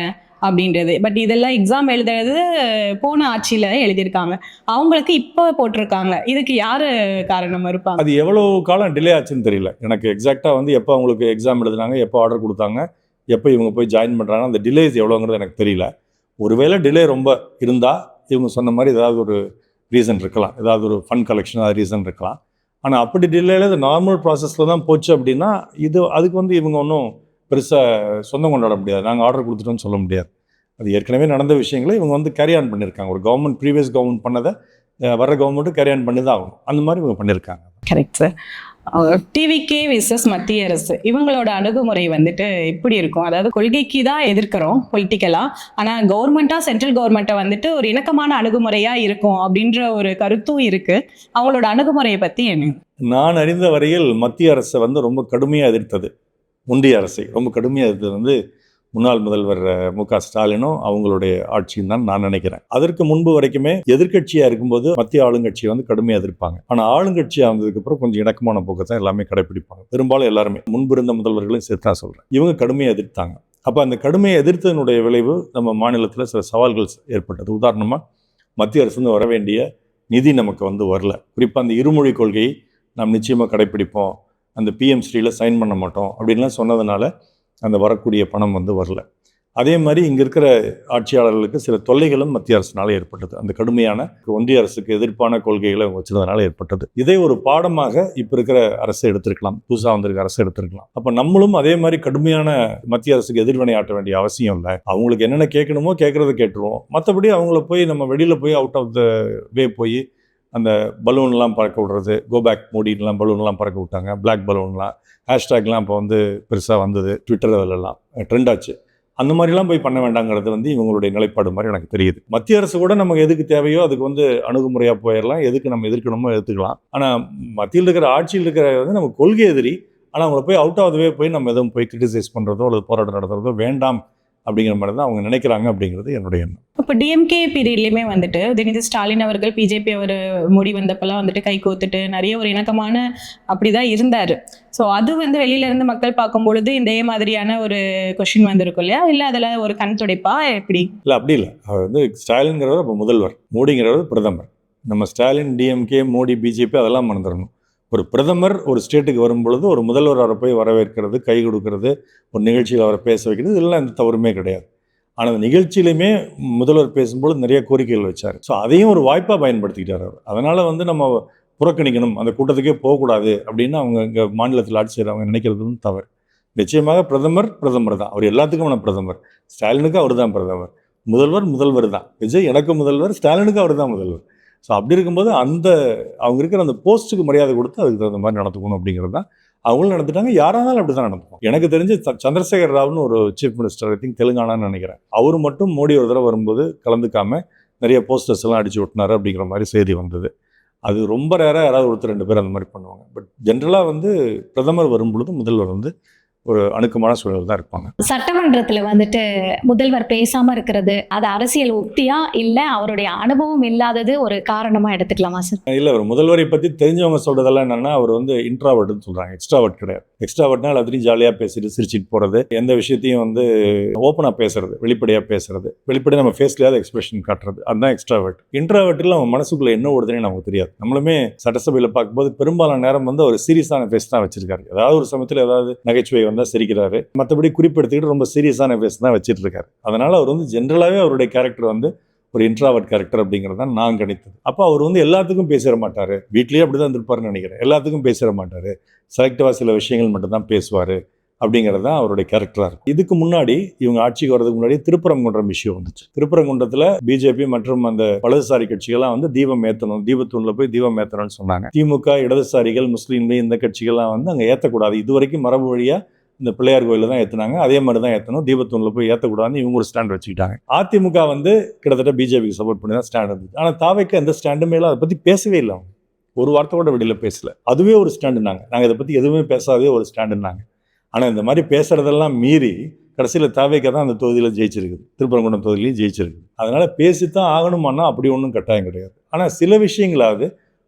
அப்படின்றது. பட் இதெல்லாம் எக்ஸாம் எழுதுறது போன ஆட்சியில் எழுதியிருக்காங்க, அவங்களுக்கு இப்போ போட்டிருக்காங்க. இதுக்கு யார் காரணம் இருப்பாங்க? அது எவ்வளோ காலம் டிலே ஆச்சுன்னு தெரியல எனக்கு. எக்ஸாக்டாக வந்து எப்போ அவங்களுக்கு எக்ஸாம் எழுதுனாங்க, எப்போ ஆர்டர் கொடுத்தாங்க, எப்போ இவங்க போய் ஜாயின் பண்ணுறாங்க, அந்த டிலேஸ் எவ்வளோங்கிறது எனக்கு தெரியல. ஒருவேளை டிலே ரொம்ப இருந்தால் இவங்க சொன்ன மாதிரி ஏதாவது ஒரு ரீசன் இருக்கலாம், ஏதாவது ஒரு ஃபண்ட் கலெக்ஷன் அது ரீசன் இருக்கலாம். ஆனால் அப்படி டிலேல இது நார்மல் ப்ராசஸில் தான் போச்சு அப்படின்னா அதுக்கு வந்து இவங்க ஒன்றும் பெருசாக சொந்தம் கொண்டாட முடியாது, நாங்கள் ஆர்டர் கொடுத்துட்டோம்னு சொல்ல முடியாது. அது ஏற்கனவே நடந்த விஷயங்களை இவங்க வந்து கேரி ஆன் பண்ணியிருக்காங்க. ஒரு கவர்மெண்ட் ப்ரீவியஸ் கவர்மெண்ட் பண்ணதை வர கவர்மெண்ட்டும் கேரி ஆன் பண்ணி தான் ஆகணும். அந்த மாதிரி இவங்க பண்ணியிருக்காங்க. Correct sir. டிவிகே விசஸ் மத்திய அரசு இவங்களோட அணுகுமுறை வந்துட்டு எப்படி இருக்கும்? அதாவது கொள்கைக்கு தான் எதிர்க்கிறோம் பொலிட்டிக்கலா, ஆனால் கவர்மெண்ட்டாக சென்ட்ரல் கவர்மெண்ட்டை வந்துட்டு ஒரு இணக்கமான அணுகுமுறையாக இருக்கும் அப்படின்ற ஒரு கருத்தும் இருக்கு. அவங்களோட அணுகுமுறையை பற்றி என்ன? நான் அறிந்த வரையில் மத்திய அரசை வந்து ரொம்ப கடுமையாக எதிர்த்தது, ஒன்றிய அரசை ரொம்ப கடுமையாக எதிர்த்தது வந்து முன்னாள் முதல்வர் மு.க. ஸ்டாலினும் அவங்களுடைய ஆட்சியும் தான் நான் நினைக்கிறேன். அதற்கு முன்பு வரைக்குமே எதிர்க்கட்சியாக இருக்கும்போது மத்திய ஆளுங்கட்சியை வந்து கடுமையாக எதிர்ப்பாங்க. ஆனால் ஆளுங்கட்சியாக வந்ததுக்கப்புறம் கொஞ்சம் இணக்கமான போக்கு தான் எல்லாமே கடைப்பிடிப்பாங்க. பெரும்பாலும் எல்லாருமே முன்பு இருந்த முதல்வர்களையும் சேர்த்து தான் சொல்கிறேன். இவங்க கடுமையாக எதிர்த்தாங்க. அப்போ அந்த கடுமையை எதிர்த்ததனுடைய விளைவு நம்ம மாநிலத்தில் சில சவால்கள் ஏற்பட்டது. உதாரணமாக மத்திய அரசு வர வேண்டிய நிதி நமக்கு வந்து வரல. குறிப்பாக அந்த இருமொழி கொள்கையை நாம் நிச்சயமாக கடைப்பிடிப்போம், அந்த பிஎம்ஸ்ரீயில் சைன் பண்ண மாட்டோம் அப்படின்லாம் சொன்னதுனால அந்த வரக்கூடிய பணம் வந்து வரல. அதே மாதிரி இங்கே இருக்கிற ஆட்சியாளர்களுக்கு சில தொல்லைகளும் மத்திய அரசினால் ஏற்பட்டது. அந்த கடுமையான ஒன்றிய அரசுக்கு எதிர்ப்பான கொள்கைகளை வச்சதுனால ஏற்பட்டது. இதை ஒரு பாடமாக இப்போ இருக்கிற அரசு எடுத்திருக்கலாம், புதுசாக வந்திருக்க அரசு எடுத்திருக்கலாம். அப்போ நம்மளும் அதே மாதிரி கடுமையான மத்திய அரசுக்கு எதிர்வினை ஆற்ற வேண்டிய அவசியம் இல்லை. அவங்களுக்கு என்னென்ன கேட்கணுமோ கேட்குறத கேட்டுருவோம். மற்றபடி அவங்கள போய் நம்ம வெளியில் போய் அவுட் ஆஃப் த வே போய் அந்த பலூன்லாம் பறக்க விடுறது, கோபேக் மோடின்லாம் பலூன்லாம் பறக்க விட்டாங்க, பிளாக் பலூன்லாம், ஹேஷ்டேக்லாம் இப்போ வந்து பெருசாக வந்தது, ட்விட்டர் அதிலெல்லாம் ட்ரெண்ட் ஆச்சு. அந்த மாதிரிலாம் போய் பண்ண வேண்டாங்கிறது வந்து இவங்களுடைய நிலைப்பாடு மாதிரி எனக்கு தெரியுது. மத்திய அரசு கூட நமக்கு எதுக்கு தேவையோ அதுக்கு வந்து அணுகுமுறையாக போயிடலாம், எதுக்கு நம்ம எதிர்க்கணுமோ எதிர்த்துக்கலாம். ஆனால் மத்தியில் இருக்கிற ஆட்சியில் இருக்கிற வந்து நம்ம கொள்கை எதிரி. ஆனால் அவங்கள போய் அவுட் ஆஃப் த வே போய் நம்ம எதுவும் போய் கிரிட்டிசைஸ் பண்ணுறதோ அல்லது போராட்டம் நடத்துறதோ வேண்டாம் அப்படிங்கிற மாதிரி தான் அவங்க நினைக்கிறாங்க அப்படிங்கிறது என்னுடைய எண்ணம். இப்போ டிஎம்கே பீரியட்லையுமே வந்துட்டு தினேஷ் ஸ்டாலின் அவர்கள் பிஜேபி அவர் மோடி வந்தப்பெல்லாம் வந்துட்டு கை கோத்துட்டு நிறைய ஒரு இணக்கமான அப்படிதான் இருந்தார். ஸோ அது வந்து வெளியிலேருந்து மக்கள் பார்க்கும்பொழுது இதே மாதிரியான ஒரு கொஷின் வந்திருக்கும் இல்லையா? இல்லை அதில் ஒரு கண் துடைப்பா எப்படி? இல்லை அப்படி இல்லை. அவர் வந்து ஸ்டாலின்கிறவர் இப்போ முதல்வர், மோடிங்கிறவர் பிரதமர். நம்ம ஸ்டாலின் டிஎம்கே மோடி பிஜேபி அதெல்லாம் மறந்துடணும். ஒரு பிரதமர் ஒரு ஸ்டேட்டுக்கு வரும்பொழுது ஒரு முதல்வர் அவரை போய் வரவேற்கிறது, கை கொடுக்கறது, ஒரு நிகழ்ச்சியில் அவரை பேச வைக்கிறது, இதெல்லாம் எந்த தவறுமே கிடையாது. ஆனால் அந்த நிகழ்ச்சியிலையுமே முதல்வர் பேசும்போது நிறைய கோரிக்கைகள் வச்சார். ஸோ அதையும் ஒரு வாய்ப்பாக பயன்படுத்திக்கிட்டார் அவர். அதனால் வந்து நம்ம புறக்கணிக்கணும், அந்த கூட்டத்துக்கே போகக்கூடாது அப்படின்னு அவங்க இங்கே மாநிலத்தில் ஆட்சி செய்கிறவங்க நினைக்கிறது தவறு. நிச்சயமாக பிரதமர் தான், அவர் எல்லாத்துக்கும் பிரதமர். ஸ்டாலினுக்கு அவர் தான் பிரதமர், முதல்வர் தான். விஜய் எனக்கு முதல்வர், ஸ்டாலினுக்கு அவர் தான் முதல்வர். ஸோ அப்படி இருக்கும்போது அவங்க இருக்கிற அந்த போஸ்ட்டுக்கு மரியாதை கொடுத்து அதுக்கு தகுந்த மாதிரி நடத்துக்கணும் அப்படிங்கிறது தான் அவங்களும் நடந்துட்டாங்க. யாராக இருந்தாலும் அப்படி தான் நடத்துவோம். எனக்கு தெரிஞ்சு சந்திரசேகர் ராவ்னு ஒரு சீஃப் மினிஸ்டர், ஐ திங்க் தெலுங்கானான்னு நினைக்கிறேன், அவர் மட்டும் மோடி ஒரு தடவை வரும்போது கலந்துக்காம நிறைய போஸ்டர்ஸ் எல்லாம் அடிச்சு விட்டினார் அப்படிங்கிற மாதிரி செய்தி வந்தது. அது ரொம்ப ரேராக யாராவது 1-2 பேர் அந்த மாதிரி பண்ணுவாங்க. பட் ஜென்ரலாக வந்து பிரதமர் வரும்பொழுது முதல்வர் வந்து ஒரு அணுக்கமான சூழல் தான் இருப்பாங்க. சட்டமன்றத்துல வந்துட்டு முதல்வர் பேசாம இருக்கிறது அது அரசியல் உக்தியா இல்ல அவருடைய அனுபவம் இல்லாதது ஒரு காரணமா எடுத்துக்கலாமா சார்? இல்லை, ஒரு முதல்வரை பற்றி தெரிஞ்சவங்க சொல்கிறதெல்லாம் என்னென்னா அவர் வந்து இன்ட்ராவர்ட்னு சொல்கிறாங்க, எக்ஸ்ட்ராவர்ட் கிடையாது. எக்ஸ்ட்ராவர்ட்னா எல்லாத்தையும் ஜாலியாக பேசிட்டு சிரிச்சிட்டு போகிறது, எந்த விஷயத்தையும் வந்து ஓப்பனாக பேசுறது, வெளிப்படையாக பேசுறது, வெளிப்படையாக நம்ம ஃபேஸ்லையாவது எக்ஸ்பிரஷன் காட்டுறது, அதுதான் எக்ஸ்ட்ராவர்ட். இன்ட்ராவர்ட்டில் அவன் மனசுக்குள்ளே என்ன ஓடுதுன்னு நமக்கு தெரியாது. நம்மளுமே சட்டசபையில் பார்க்கும்போது பெரும்பாலான நேரம் வந்து ஒரு சீரியஸான ஃபேஸ் தான் வச்சிருக்காரு. ஏதாவது ஒரு சமயத்தில் ஏதாவது நகைச்சுவை வந்தால் சிரிக்கிறாரு, மற்றபடி குறிப்பெடுத்துக்கிட்டு ரொம்ப சீரியஸான ஃபேஸ் தான் வச்சுட்டு இருக்காரு. அதனால் அவர் வந்து ஜென்ரலாகவே அவருடைய கேரக்டர் வந்து ஒரு இன்ட்ராவர்ட் கேரக்டர் அப்படிங்கிறது தான் நான் கணித்தது. அப்போ அவர் வந்து எல்லாத்துக்கும் பேசிட மாட்டார், வீட்லேயே அப்படி தான் இருப்பாருன்னு நினைக்கிறேன். எல்லாத்துக்கும் பேசிட மாட்டார், செலக்டிவாக சில விஷயங்கள் மட்டும்தான் பேசுவார் அப்படிங்கிறது தான் அவருடைய கேரக்டராக இருக்கும். இதுக்கு முன்னாடி இவங்க ஆட்சிக்கு வரதுக்கு முன்னாடி திருப்பரங்குன்றம் விஷயம் வந்துச்சு. திருப்பரங்குன்றத்தில் பிஜேபி மற்றும் அந்த வலதுசாரி கட்சிகள்லாம் வந்து தீபம் ஏற்றணும், தீபத்தூணில் போய் தீபம் ஏற்றணும்னு சொன்னாங்க. திமுக, இடதுசாரிகள், முஸ்லீம்கள் இந்த கட்சிகள்லாம் வந்து அங்கே ஏற்றக்கூடாது, இது வரைக்கும் மரபு வழியாக இந்த பிள்ளையார் கோயிலில் தான் ஏற்றுனாங்க, அதே மாதிரி தான் ஏற்றணும், தீபத்தூணில் போய் ஏற்றக்கூடாதுன்னு இவங்க ஒரு ஸ்டாண்ட் வச்சுக்கிட்டாங்க. அதிமுக வந்து கிட்டத்தட்ட பிஜேபிக்கு சப்போர்ட் பண்ணி தான் ஸ்டாண்ட் இருந்துச்சு. ஆனால் தாவேக்கு எந்த ஸ்டாண்டுமே இல்லை, அதை பற்றி பேசவே இல்லை. அவங்க ஒரு வார்த்தை கூட வெளியில் பேசல, அதுவே ஒரு ஸ்டாண்டுனாங்க. நாங்கள் இதை பற்றி எதுவுமே பேசாதே ஒரு ஸ்டாண்டுனாங்க. ஆனால் இந்த மாதிரி பேசுகிறதெல்லாம் மீறி கடைசியில் தாவேக்கா தான் அந்த தொகுதியில் ஜெயிச்சிருக்குது, திருப்பரங்குன்றம் தொகுதியிலையும் ஜெயிச்சிருக்குது. அதனால் பேசித்தான் ஆகணுமானா அப்படி ஒன்றும் கட்டாயம் கிடையாது. ஆனால் சில விஷயங்களாவது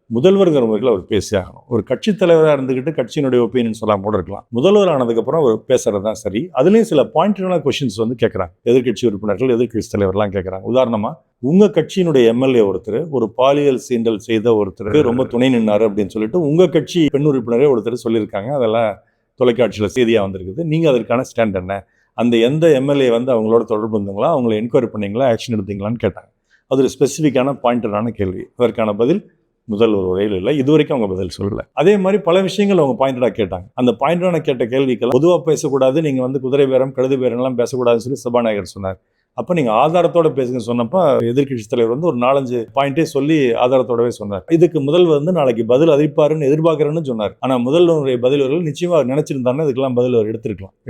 முதல்வருங்கிற முறையில் அவர் பேசி ஆகணும். ஒரு கட்சி தலைவராக இருந்துக்கிட்டு கட்சியினுடைய ஒப்பீனியன் சொல்லாம கூட இருக்கலாம். முதல்வர் ஆனதுக்கப்புறம் அவர் பேசுறது தான் சரி. அதுலேயும் சில பாயிண்டான கொஸ்டின்ஸ் வந்து கேட்குறாங்க, எதிர்கட்சி உறுப்பினர்கள், எதிர்கட்சி தலைவர்லாம் கேட்குறாங்க. உதாரணமாக, உங்கள் கட்சியினுடைய எம்எல்ஏ ஒருத்தர் ஒரு பாலியல் சீண்டல் செய்த ஒருத்தருக்கு ரொம்ப துணை நின்னார் அப்படின்னு சொல்லிட்டு உங்கள் கட்சி பெண் உறுப்பினரே ஒருத்தர் சொல்லியிருக்காங்க. அதெல்லாம் தொலைக்காட்சியில் செய்தியாக வந்திருக்குது. நீங்கள் அதற்கான ஸ்டாண்ட் என்ன? அந்த எந்த எம்எல்ஏ வந்து அவங்களோட தொடர்பு இருந்தீங்களா, அவங்கள என்கொயரி பண்ணீங்களா, ஆக்ஷன் எடுத்தீங்களான்னு கேட்டாங்க. அது ஒரு ஸ்பெசிஃபிக்கான பாயிண்டரான கேள்வி. அதற்கான பதில் முதல்வர் உரையில் இல்லை, இது வரைக்கும் அவங்க பதில் சொல்லலை. அதே மாதிரி பல விஷயங்கள் அவங்க பாயிண்டடாக கேட்டாங்க. அந்த பாயிண்டடான கேட்ட கேள்விக்கெல்லாம் பொதுவாக பேசக்கூடாது, நீங்கள் வந்து குதிரை பேரம் கழுது பேரம்லாம் பேசக்கூடாதுன்னு சொல்லி சபாநாயகர் சொன்னார். அப்போ நீங்கள் ஆதாரத்தோட பேசுங்க சொன்னப்போ எதிர்கட்சி தலைவர் வந்து ஒரு 4-5 பாயிண்டே சொல்லி ஆதாரத்தோடவே சொன்னார். இதுக்கு முதல்வர் வந்து நாளைக்கு பதில் அறிவிப்பாருன்னு எதிர்பார்க்குறேன்னு சொன்னார். ஆனால் முதல்வருடைய பதில்வர்கள் நிச்சயமாக அவர் நினைச்சிருந்தாருன்னா இதுக்கெல்லாம் பதில் அவர்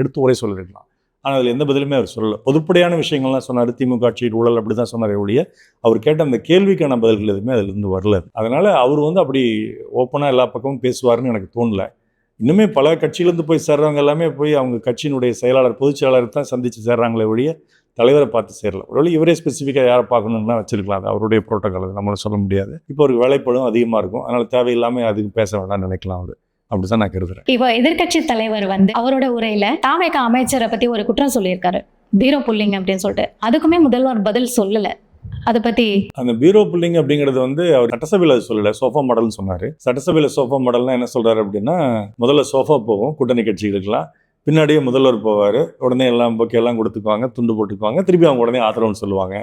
எடுத்து உரை சொல்லியிருக்கலாம். ஆனால் அதில் எந்த பதிலுமே அவர் சொல்லலை. பொதுப்படையான விஷயங்கள்லாம் சொன்னார், திமுக ஆட்சியில் ஊழல் அப்படி தான் சொன்னார் ஒழிய அவர் கேட்ட அந்த கேள்விக்கான பதில்கள் எதுவுமே அதிலிருந்து வரல. அதனால் அவர் வந்து அப்படி ஓப்பனாக எல்லா பக்கமும் பேசுவார்னு எனக்கு தோணலை. இன்னுமே பல கட்சியிலேருந்து போய் சேர்றவங்க எல்லாமே போய் அவங்க கட்சியினுடைய செயலாளர், பொதுச் செயலாளர் தான் சந்தித்து சேர்றாங்களே ஒழிய தலைவரை பார்த்து சேரல. ஒரு இவரே ஸ்பெசிஃபிக்காக யாரை பார்க்கணுன்னா வச்சிருக்கலாம், அது அவருடைய புரோட்டோக்கால், அது நம்மளால் சொல்ல முடியாது. இப்போ ஒரு வேலைப்படும் அதிகமாக இருக்கும், அதனால் தேவையில்லாமல் அதுக்கு பேச வேண்டாம்னு நினைக்கலாம் அவர். அப்படிதான் நான் கருதுறேன். இப்போ எதிர்கட்சி தலைவர் வந்து அவரோட உரையில தாவேகா அமைச்சரை பத்தி ஒரு குற்றம் சொல்லியிருக்காரு, பீரோ புல்லிங் அப்படின்னு சொல்லிட்டு. அதுக்குமே முதல்வர் பதில் சொல்லல. அதை பத்தி அந்த பீரோ புல்லிங் அப்படிங்கிறது வந்து அவர் சட்டசபையில் அது சொல்லலை, சோஃபா மாடல்னு சொன்னார். சட்டசபையில் சோஃபா மாடல்னா என்ன சொல்கிறாரு அப்படின்னா, முதல்ல சோஃபா போகும் கூட்டணி கட்சிகளுக்கெல்லாம், பின்னாடியே முதல்வர் போவார், உடனே எல்லாம் பொக்கெல்லாம் கொடுத்துக்குவாங்க, துண்டு போட்டுக்குவாங்க, திருப்பி அவங்க உடனே ஆதரவுன்னு சொல்லுவாங்க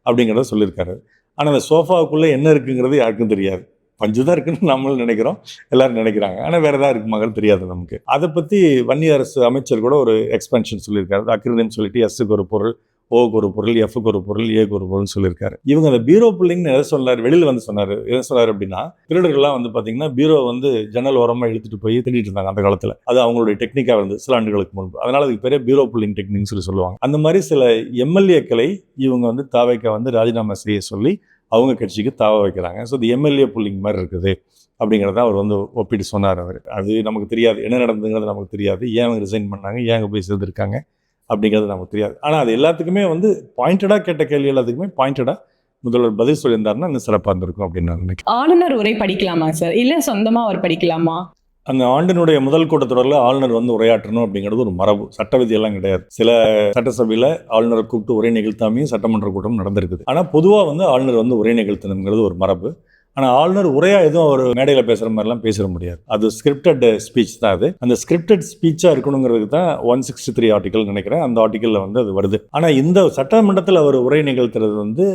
அப்படிங்கிறத சொல்லியிருக்காரு. ஆனால் அந்த சோஃபாவுக்குள்ளே என்ன இருக்குங்கிறது யாருக்கும் தெரியாது. பஞ்சு தான் இருக்குன்னு நம்மளும் நினைக்கிறோம், எல்லாரும் நினைக்கிறாங்க. ஆனால் வேறு ஏதாவது இருக்குமாங்கிறது தெரியாது நமக்கு. அதை பற்றி வன்னிய அரசு அமைச்சர் கூட ஒரு எக்ஸ்பென்ஷன் சொல்லியிருக்காரு. அக்ரிலின்னு சொல்லிட்டு எஸ்ஸுக்கு ஒரு பொருள், ஓக்கு ஒரு பொருள், எஃப்க்கு ஒரு பொருள், ஏக்கு ஒரு பொருள்னு சொல்லியிருக்காரு. இவங்க அந்த பீரோ புல்லிங்னு எதை சொன்னார், வெளியில் வந்து சொன்னார். எதை சொன்னார் அப்படின்னா, திருடர்கள்லாம் வந்து பார்த்தீங்கன்னா பீரோ வந்து ஜன்னல் ஓரமாக இழுத்துட்டு போய் திருடிட்டு இருந்தாங்க அந்த காலத்தில். அது அவங்களுடைய டெக்னிக்காக இருந்து சில ஆண்டுகளுக்கு முன்பு. அதனால் அதுக்கு பேரே பீரோ புல்லிங் டெக்னிக்னு சொல்லி சொல்லுவாங்க. அந்த மாதிரி சில எம்எல்ஏக்களை இவங்க வந்து தாவேக்கா வந்து ராஜினாமா செய்ய சொல்லி அவங்க கட்சிக்கு தாவ வைக்கிறாங்க. ஸோ இது எம்எல்ஏ புல்லிங் மாதிரி இருக்குது அப்படிங்கிறத அவர் வந்து ஒப்பிட்டு சொன்னார். அவர் அது நமக்கு தெரியாது, என்ன நடந்ததுங்கிறது நமக்கு தெரியாது, ஏன் அவங்க ரிசைன் பண்ணாங்க, ஏன் அங்கே போய் சேர்ந்துருக்காங்க அப்படிங்கிறது நமக்கு தெரியாது. ஆனால் அது எல்லாத்துக்குமே வந்து பாயிண்டடாக கேட்ட கேள்வி எல்லாத்துக்குமே பாயிண்டடாக முதல்வர் பதில் சொல்லியிருந்தாருன்னா இன்னும் சிறப்பாக இருந்திருக்கும் அப்படின்னு நான் நினைக்கிறேன். ஆளுநர் உரை படிக்கலாமா சார், இல்லை சொந்தமாக அவர் படிக்கலாமா? அந்த ஆண்டினுடைய முதல் கூட்டத்தொடரில் ஆளுநர் வந்து உரையாற்றணும் அப்படிங்கிறது ஒரு மரபு, சட்ட விதியெல்லாம் கிடையாது. சில சட்டசபையில் ஆளுநரை கூப்பிட்டு உரை நிகழ்த்தாமையும் சட்டமன்ற கூட்டம் நடந்திருக்குது. ஆனால் பொதுவாக வந்து ஆளுநர் வந்து உரை நிகழ்த்தணுங்கிறது ஒரு மரபு. ஆனால் ஆளுநர் உரையாக எதுவும் அவர் மேடையில் பேசுகிற மாதிரிலாம் பேச முடியாது. அது ஸ்கிரிப்டட் ஸ்பீச் தான். அது அந்த ஸ்கிரிப்டட் ஸ்பீச்சாக இருக்கணுங்கிறதுக்கு தான் 163 ஆர்டிக்கல் நினைக்கிறேன், அந்த ஆர்டிக்கலில் வந்து அது வருது. ஆனால் இந்த சட்டமன்றத்தில் அவர் உரை நிகழ்த்துறது வந்து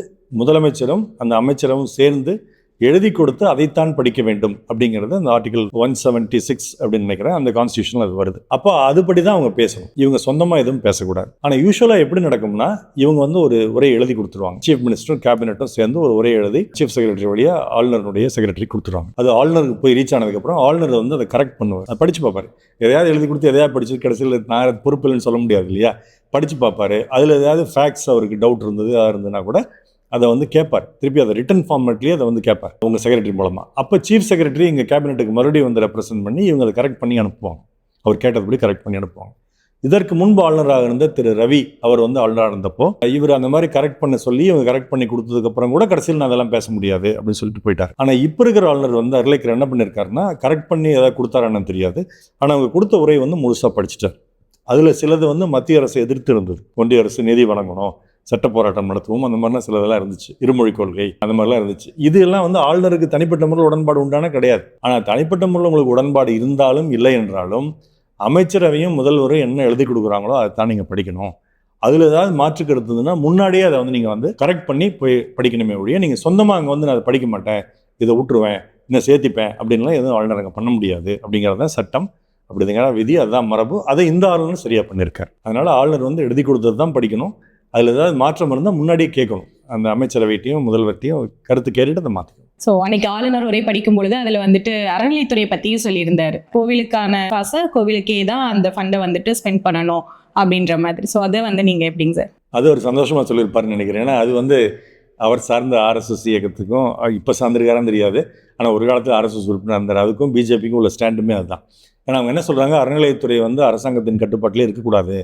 முதலமைச்சரும் அந்த அமைச்சரும் சேர்ந்து எழுதி கொடுத்து அதைத்தான் படிக்க வேண்டும் அப்படிங்கிறது அந்த ஆர்டிகல் 176 அப்படின்னு நினைக்கிறேன், அந்த கான்ஸ்டியூஷனில் அது வருது. அப்போ அதுபடி தான் அவங்க பேசணும், இவங்க சொந்தமாக எதுவும் பேசக்கூடாது. ஆனால் யூஸ்வலாக எப்படி நடக்கும்னா, இவங்க வந்து ஒரு உரை எழுதி கொடுத்துருவாங்க, சீஃப் மினிஸ்டரும் கேபினட்டும் சேர்ந்து ஒரு உரை எழுதி சீஃப் செக்ரட்டரி வழியாக ஆளுநருடைய செக்ரட்டரி கொடுத்துருவாங்க. அது ஆளுநருக்கு போய் ரீச் ஆனதுக்கப்புறம் ஆளுநர் வந்து அதை கரெக்ட் பண்ணுவார், அதை படித்து பார்ப்பார். எதையாவது எழுதி கொடுத்து எதையாவது படிச்சு கடைசியில் நான் பொறுப்பில்லைன்னு சொல்ல முடியாது இல்லையா, படித்து பார்ப்பார். அதில் ஏதாவது ஃபேக்ட்ஸ் அவருக்கு டவுட் இருந்தது இருந்ததுன்னா கூட அதை வந்து கேட்பார், திருப்பி அதை ரிட்டன் ஃபார்மேட்லேயே அதை வந்து கேட்பார் உங்கள் செக்ரட்டரி மூலமாக. அப்போ சீஃப் செக்ரட்டரி இங்கே கேபினெட்டுக்கு மறுபடியும் வந்து ரெப்ரசென்ட் பண்ணி இவங்க அதை கரெக்ட் பண்ணி அனுப்புவாங்க, அவர் கேட்டதுபடி கரெக்ட் பண்ணி அனுப்புவாங்க. இதற்கு முன்பு ஆளுநராக இருந்த திரு ரவி அவர் வந்து ஆளுநராக இருந்தப்போ இவர் அந்த மாதிரி கரெக்ட் பண்ண சொல்லி இவங்க கரெக்ட் பண்ணி கொடுத்ததுக்கு அப்புறம் கூட கடைசியில் நான் அதெல்லாம் பேச முடியாது அப்படின்னு சொல்லிட்டு போயிட்டார். ஆனால் இப்போ இருக்கிற ஆளுநர் வந்து அருளைக்கர் என்ன பண்ணியிருக்காருன்னா, கரெக்ட் பண்ணி ஏதாவது கொடுத்தாரான்னு தெரியாது, ஆனால் அவங்க கொடுத்த உரை வந்து முழுசாக படிச்சுட்டார். அதில் சிலது வந்து மத்திய அரசை எதிர்த்து இருந்தது. ஒன்றிய அரசு நிதி வழங்கணும், சட்ட போராட்டம் நடத்துவோம், அந்த மாதிரிலாம் சிலதெல்லாம் இருந்துச்சு. இருமொழி கொள்கை அந்த மாதிரிலாம் இருந்துச்சு. இதெல்லாம் வந்து ஆளுநருக்கு தனிப்பட்ட முறையில் உடன்பாடு உண்டான கிடையாது. ஆனால் தனிப்பட்ட முறையில் உங்களுக்கு உடன்பாடு இருந்தாலும் இல்லை என்றாலும் அமைச்சரவையும் முதல்வரும் என்ன எழுதி கொடுக்குறாங்களோ அதை தான் நீங்கள் படிக்கணும். அதில் ஏதாவது மாற்றுக்கு எடுத்ததுன்னா முன்னாடியே அதை வந்து நீங்கள் வந்து கரெக்ட் பண்ணி போய் படிக்கணுமே ஒழிய நீங்கள் சொந்தமாக அங்கே வந்து நான் அதை படிக்க மாட்டேன், இதை விட்டுருவேன், இன்னும் சேர்த்திப்பேன் அப்படின்லாம் எதுவும் ஆளுநர் அங்கே பண்ண முடியாது. அப்படிங்கிறது தான் சட்டம், அப்படிங்கிற விதி, அதுதான் மரபு. அதை இந்த ஆளுநர் சரியாக பண்ணியிருக்கார். அதனால் ஆளுநர் வந்து எழுதி கொடுத்தது தான் படிக்கணும். அதில் ஏதாவது மாற்றம் இருந்தால் முன்னாடியே கேட்கணும். அந்த அமைச்சரவைட்டையும் முதல்வர்கிட்டையும் கருத்து கேட்டுட்டு அதை மாற்றிக்கணும். ஸோ அன்னைக்கு ஆளுநர் உரை படிக்கும் பொழுது அதில் வந்துட்டு அறநிலைத்துறையை பற்றியும் சொல்லியிருந்தார். கோவிலுக்கான காசை கோவிலுக்கே தான் அந்த ஃபண்டை வந்துட்டு ஸ்பெண்ட் பண்ணணும் அப்படின்ற மாதிரி. ஸோ அதை வந்து நீங்கள் எப்படிங்க சார்? அது ஒரு சந்தோஷமாக சொல்லியிருப்பாருன்னு நினைக்கிறேன். ஏன்னா அது வந்து அவர் சார்ந்த ஆர்எஸ்எஸ் இயக்கத்துக்கும் இப்போ சார்ந்திருக்காரான்னு தெரியாது, ஆனால் ஒரு காலத்தில் ஆர்எஸ்எஸ் உறுப்பினர் இருந்தார். அதுக்கும் பிஜேபிக்கும் உள்ள ஸ்டாண்டுமே அதுதான். ஏன்னா அவங்க என்ன சொல்கிறாங்க, அறநிலையத்துறை வந்து அரசாங்கத்தின் கட்டுப்பாட்டிலே இருக்கக்கூடாது,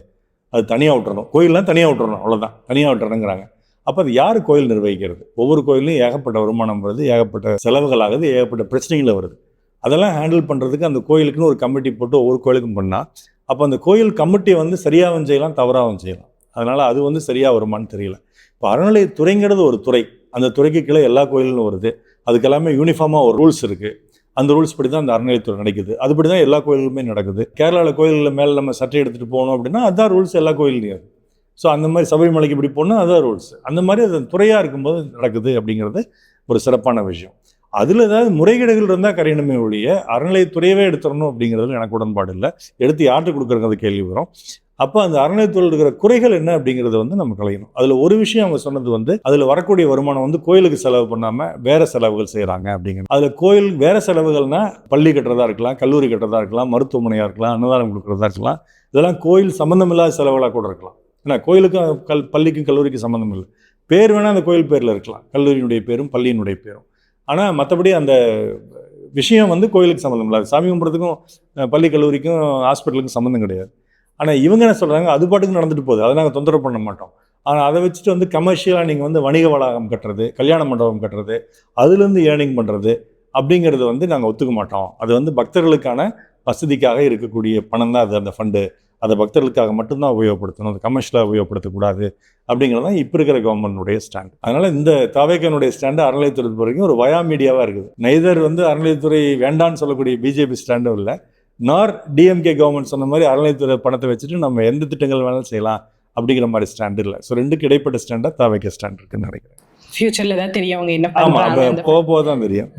அது தனியாக விட்டுறணும், கோயிலெலாம் தனியாக விட்டுறணும், அவ்வளோதான், தனியாக விட்டுறணுங்கிறாங்க. அப்போ அது யார் கோயில் நிர்வகிக்கிறது? ஒவ்வொரு கோயிலையும் ஏகப்பட்ட வருமானம் வருது, ஏகப்பட்ட செலவுகள் ஆகுது, ஏகப்பட்ட பிரச்சனைகள் வருது. அதெல்லாம் ஹேண்டில் பண்ணுறதுக்கு அந்த கோயிலுக்குன்னு ஒரு கமிட்டி போட்டு ஒவ்வொரு கோயிலுக்கும் பண்ணால் அப்போ அந்த கோயில் கமிட்டியை வந்து சரியாகவும் செய்யலாம், தவறாகவும் செய்யலாம். அதனால் அது வந்து சரியாக வருமானு தெரியல. இப்போ அறநிலையத்துறைங்கிறது ஒரு துறை, அந்த துறைக்கு கீழே எல்லா கோயிலும் வருது. அதுக்கு எல்லாமே யூனிஃபார்மாக ஒரு ரூல்ஸ் இருக்குது. அந்த ரூல்ஸ் படி தான் அந்த அறநிலையத்துறை நடக்குது. அதுபடி தான் எல்லா கோயிலுமே நடக்குது. கேரளாவில் கோயில்களில் மேலே நம்ம சட்டை எடுத்துகிட்டு போகணும் அப்படின்னா அதுதான் ரூல்ஸ் எல்லா கோயில்லையும். ஸோ அந்த மாதிரி சபரிமலைக்கு இப்படி போனால் அதுதான் ரூல்ஸ். அந்த மாதிரி அது துறையாக இருக்கும்போது நடக்குது அப்படிங்கிறது ஒரு சிறப்பான விஷயம். அதில் ஏதாவது முறைகேடுகள் இருந்தால் கரையணுமே ஒழிய அறநிலையத்துறையவே எடுத்துடணும் அப்படிங்கிறதுல எனக்கு உடன்பாடு இல்லை. எடுத்து யார்கிட்ட கொடுக்குறது கேள்வி வரும். அப்போ அந்த அறநிலையத்துறையில் இருக்கிற குறைகள் என்ன அப்படிங்கிறத வந்து நம்ம கலையணும். அதில் ஒரு விஷயம் அவங்க சொன்னது வந்து அதில் வரக்கூடிய வருமானம் வந்து கோயிலுக்கு செலவு பண்ணாமல் வேறு செலவுகள் செய்கிறாங்க அப்படிங்கிறது. அதில் கோயில் வேறு செலவுகள்னால் பள்ளி கட்டுறதா இருக்கலாம், கல்லூரி கட்டுறதா இருக்கலாம், மருத்துவமனையாக இருக்கலாம், அன்னதானம் கொடுக்குறதா இருக்கலாம். இதெல்லாம் கோயில் சம்மந்தமில்லாத செலவுகளாக கூட இருக்கலாம். ஏன்னா கோயிலுக்கும் பள்ளிக்கும் கல்லூரிக்கும் சம்மந்தம் இல்லை. பேர் வேணால் அந்த கோயில் பேரில் இருக்கலாம், கல்லூரியினுடைய பேரும் பள்ளியினுடைய பேரும். ஆனால் மற்றபடி அந்த விஷயம் வந்து கோயிலுக்கு சம்மந்தம் இல்லாது. சாமி கும்பிட்றதுக்கும் பள்ளி கல்லூரிக்கும் ஹாஸ்பிட்டலுக்கும் சம்மந்தம் கிடையாது. ஆனால் இவங்க என்ன சொல்கிறாங்க, அது பாட்டுக்கு நடந்துட்டு போகுது, அதை நாங்கள் தொந்தரவு பண்ண மாட்டோம். ஆனால் அதை வச்சுட்டு வந்து கமர்ஷியலாக நீங்கள் வந்து வணிக வளாகம் கட்டுறது, கல்யாண மண்டபம் கட்டுறது, அதுலேருந்து ஏர்னிங் பண்ணுறது அப்படிங்கிறது வந்து நாங்கள் ஒத்துக்க மாட்டோம். அது வந்து பக்தர்களுக்கான வசதிக்காக இருக்கக்கூடிய பணம் தான் அது, அந்த ஃபண்டு. அதை பக்தர்களுக்காக மட்டும்தான் உபயோகப்படுத்தணும், அது கமர்ஷியலாக உபயோகப்படுத்தக்கூடாது அப்படிங்கிறது தான் இப்போ இருக்கிற கவர்மெண்ட்டுடைய ஸ்டாண்ட். அதனால் இந்த தாவேக்கனுடைய ஸ்டாண்டு அறநிலையத்துறை வரைக்கும் ஒரு வயா மீடியாவாக இருக்குது. நெய்தர் வந்து அறநிலையத்துறை வேண்டான்னு சொல்லக்கூடிய பிஜேபி ஸ்டாண்டும் இல்லை, நார் டிஎம்கே கவர்மெண்ட் சொன்ன மாதிரி அறநிலையத்துறை பணத்தை வச்சுட்டு நம்ம எந்த திட்டங்கள் வேணாலும் செய்யலாம் அப்படிங்கிற மாதிரி ஸ்டாண்டு இல்லை. ஸோ ரெண்டுக்கு இடைப்பட்ட ஸ்டாண்டாக தாவேக்கா ஸ்டாண்ட் இருக்குன்னு நினைக்கிறேன். ஃபியூச்சரில் தான் தெரியும் அவங்க என்ன ஆமாம், பண்ணுறாங்க. போக தான் தெரியும்.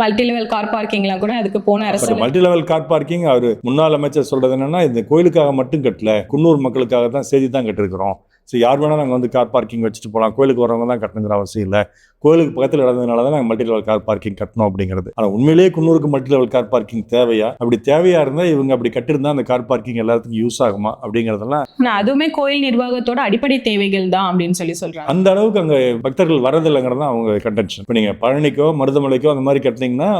மல்டி லெவல் கார் பார்க்கிங்லாம் கூட அதுக்கு போன அரசு மல்டி லெவல் கார் பார்க்கிங் அவர் முன்னாள் அமைச்சர் சொல்றது என்னன்னா, இந்த கோயிலுக்காக மட்டும் கட்டல, குன்னூர் மக்களுக்காக தான் செய்தி தான் கட்டிருக்கிறோம். ஸோ யார் வேணால் நாங்கள் வந்து கார் பார்க்கிங் வச்சுட்டு போகலாம், கோயிலுக்கு வரவங்க தான் கட்டணுங்கிற அவசியம் இல்லை, கோயிலுக்கு பக்கத்தில் நடந்ததுனால தான் நாங்கள் மல்டி லெவல் கார் பார்க்கிங் கட்டணும் அப்படிங்கிறது. ஆனால் உண்மையிலேயே குன்னூருக்கு மல்டி லெவல் கார் பார்க்கிங் தேவையா? அப்படி தேவையா இருந்தால் இவங்க அப்படி கட்டிருந்தா அந்த கார் பார்க்கிங் எல்லாத்துக்கும் யூஸ் ஆகுமா அப்படிங்கிறதெல்லாம். ஆனால் அதுவுமே கோயில் நிர்வாகத்தோட அடிப்படை தேவைகள் தான் அப்படின்னு சொல்றாங்க. அந்த அளவுக்கு அங்கே பக்தர்கள் வரதில்லைங்கிறது தான் அவங்க கண்டென்ஷன். இப்போ நீங்கள் பழனிக்கோ மருதமலைக்கோ அந்த மாதிரி கட்டினீங்கன்னா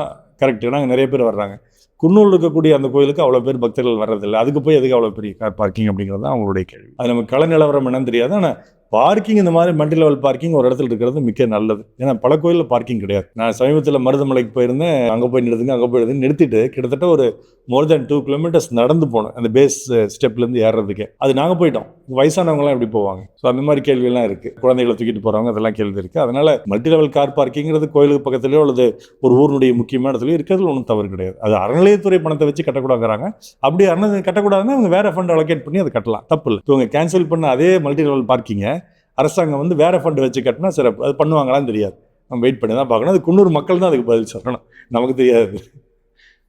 கரெக்டு, நாங்கள் நிறைய பேர் வர்றாங்க. குன்னூரில் இருக்கக்கூடிய அந்த கோயிலுக்கு அவ்வளோ பேர் பக்தர்கள் வர்றதில்லை, அதுக்கு போய் எதுக்கு அவ்வளோ பெரிய கார் பார்க்கிங் அப்படிங்கிறது தான் அவங்களுடைய கேள்வி. அது நமக்கு கள நிலவரம் என்னன்னு தெரியாது. ஆனால் பார்க்கிங் இந்த மாதிரி மல்டி லெவல் பார்க்கிங் ஒரு இடத்துல இருக்கிறது மிக்க நல்லது. ஏன்னா பல கோயிலில் பார்க்கிங் கிடையாது. நான் சமீபத்தில் மருதமலைக்கு போயிருந்தேன், அங்கே போய் நிறுத்திட்டு கிட்டத்தட்ட ஒரு மோர் தேன் 2 கிலோமீட்டர்ஸ் நடந்து போனோம் அந்த பேஸ் ஸ்டெப்லேருந்து ஏறுறதுக்கு. அது நாங்கள் போயிட்டோம், வயசானவங்களாம் எப்படி போவாங்க? ஸோ அந்த மாதிரி கேள்வியெல்லாம் இருக்குது. குழந்தைகளை தூக்கிட்டு போகிறவங்க அதெல்லாம் கேள்வி இருக்குது. அதனால் மல்டி லெவல் கார் பார்க்கிங்கிறது கோயிலுக்கு பக்கத்துலேயோ அல்லது ஒரு ஊருடைய முக்கியமான இடத்துலையோ இருக்கிறதுல ஒன்றும் தவறு கிடையாது. அது அறநிலையத்துறை பணத்தை வச்சு கட்டக்கூடாதுங்கிறாங்க. அப்படி கட்டக்கூடாதுன்னா அவங்க வேறு ஃபண்ட் அலோகேட் பண்ணி அதை கட்டலாம், தப்பு இல்லை. இவங்க கேன்சல் பண்ண அதே மல்டி லெவல் பார்க்கிங்கை அரசாங்கம் வந்து வேறு ஃபண்டு வச்சு கட்டினா சிறப்பு. அது பண்ணுவாங்களான்னு தெரியாது, நம்ம வெயிட் பண்ணி தான் பார்க்கணும். அது குன்னூர் மக்கள் தான் அதுக்கு பதில் சொல்லணும், நமக்கு தெரியாது.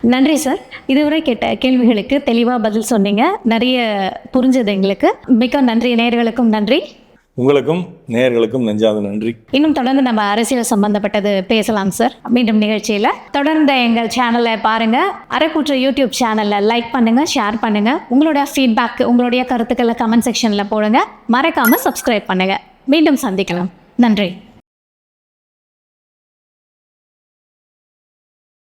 நன்றி சார். இதுவரை கேட்ட கேள்விகளுக்கு தெளிவாக பதில் சொன்னீங்க, நிறைய புரிஞ்சது எங்களுக்கு. மிக்க நன்றி. நேயர்களுக்கும் நன்றி. உங்களுக்கும் நேயர்களுக்கும் நெஞ்சாத நன்றி. இன்னும் தொடர்ந்து நம்ம அரசியல் சம்பந்தப்பட்டது பேசலாம் சார், மீண்டும் நிகழ்ச்சியில். தொடர்ந்து எங்கள் சேனலை பாருங்க. அறக்கூற்று யூடியூப் சேனலை லைக் பண்ணுங்க, ஷேர் பண்ணுங்க. உங்களுடைய ஃபீட்பேக், உங்களுடைய கருத்துக்களை கமெண்ட் செக்ஷனில் போடுங்க. மறக்காம சப்ஸ்கிரைப் பண்ணுங்க. மீண்டும் சந்திக்கலாம். நன்றி.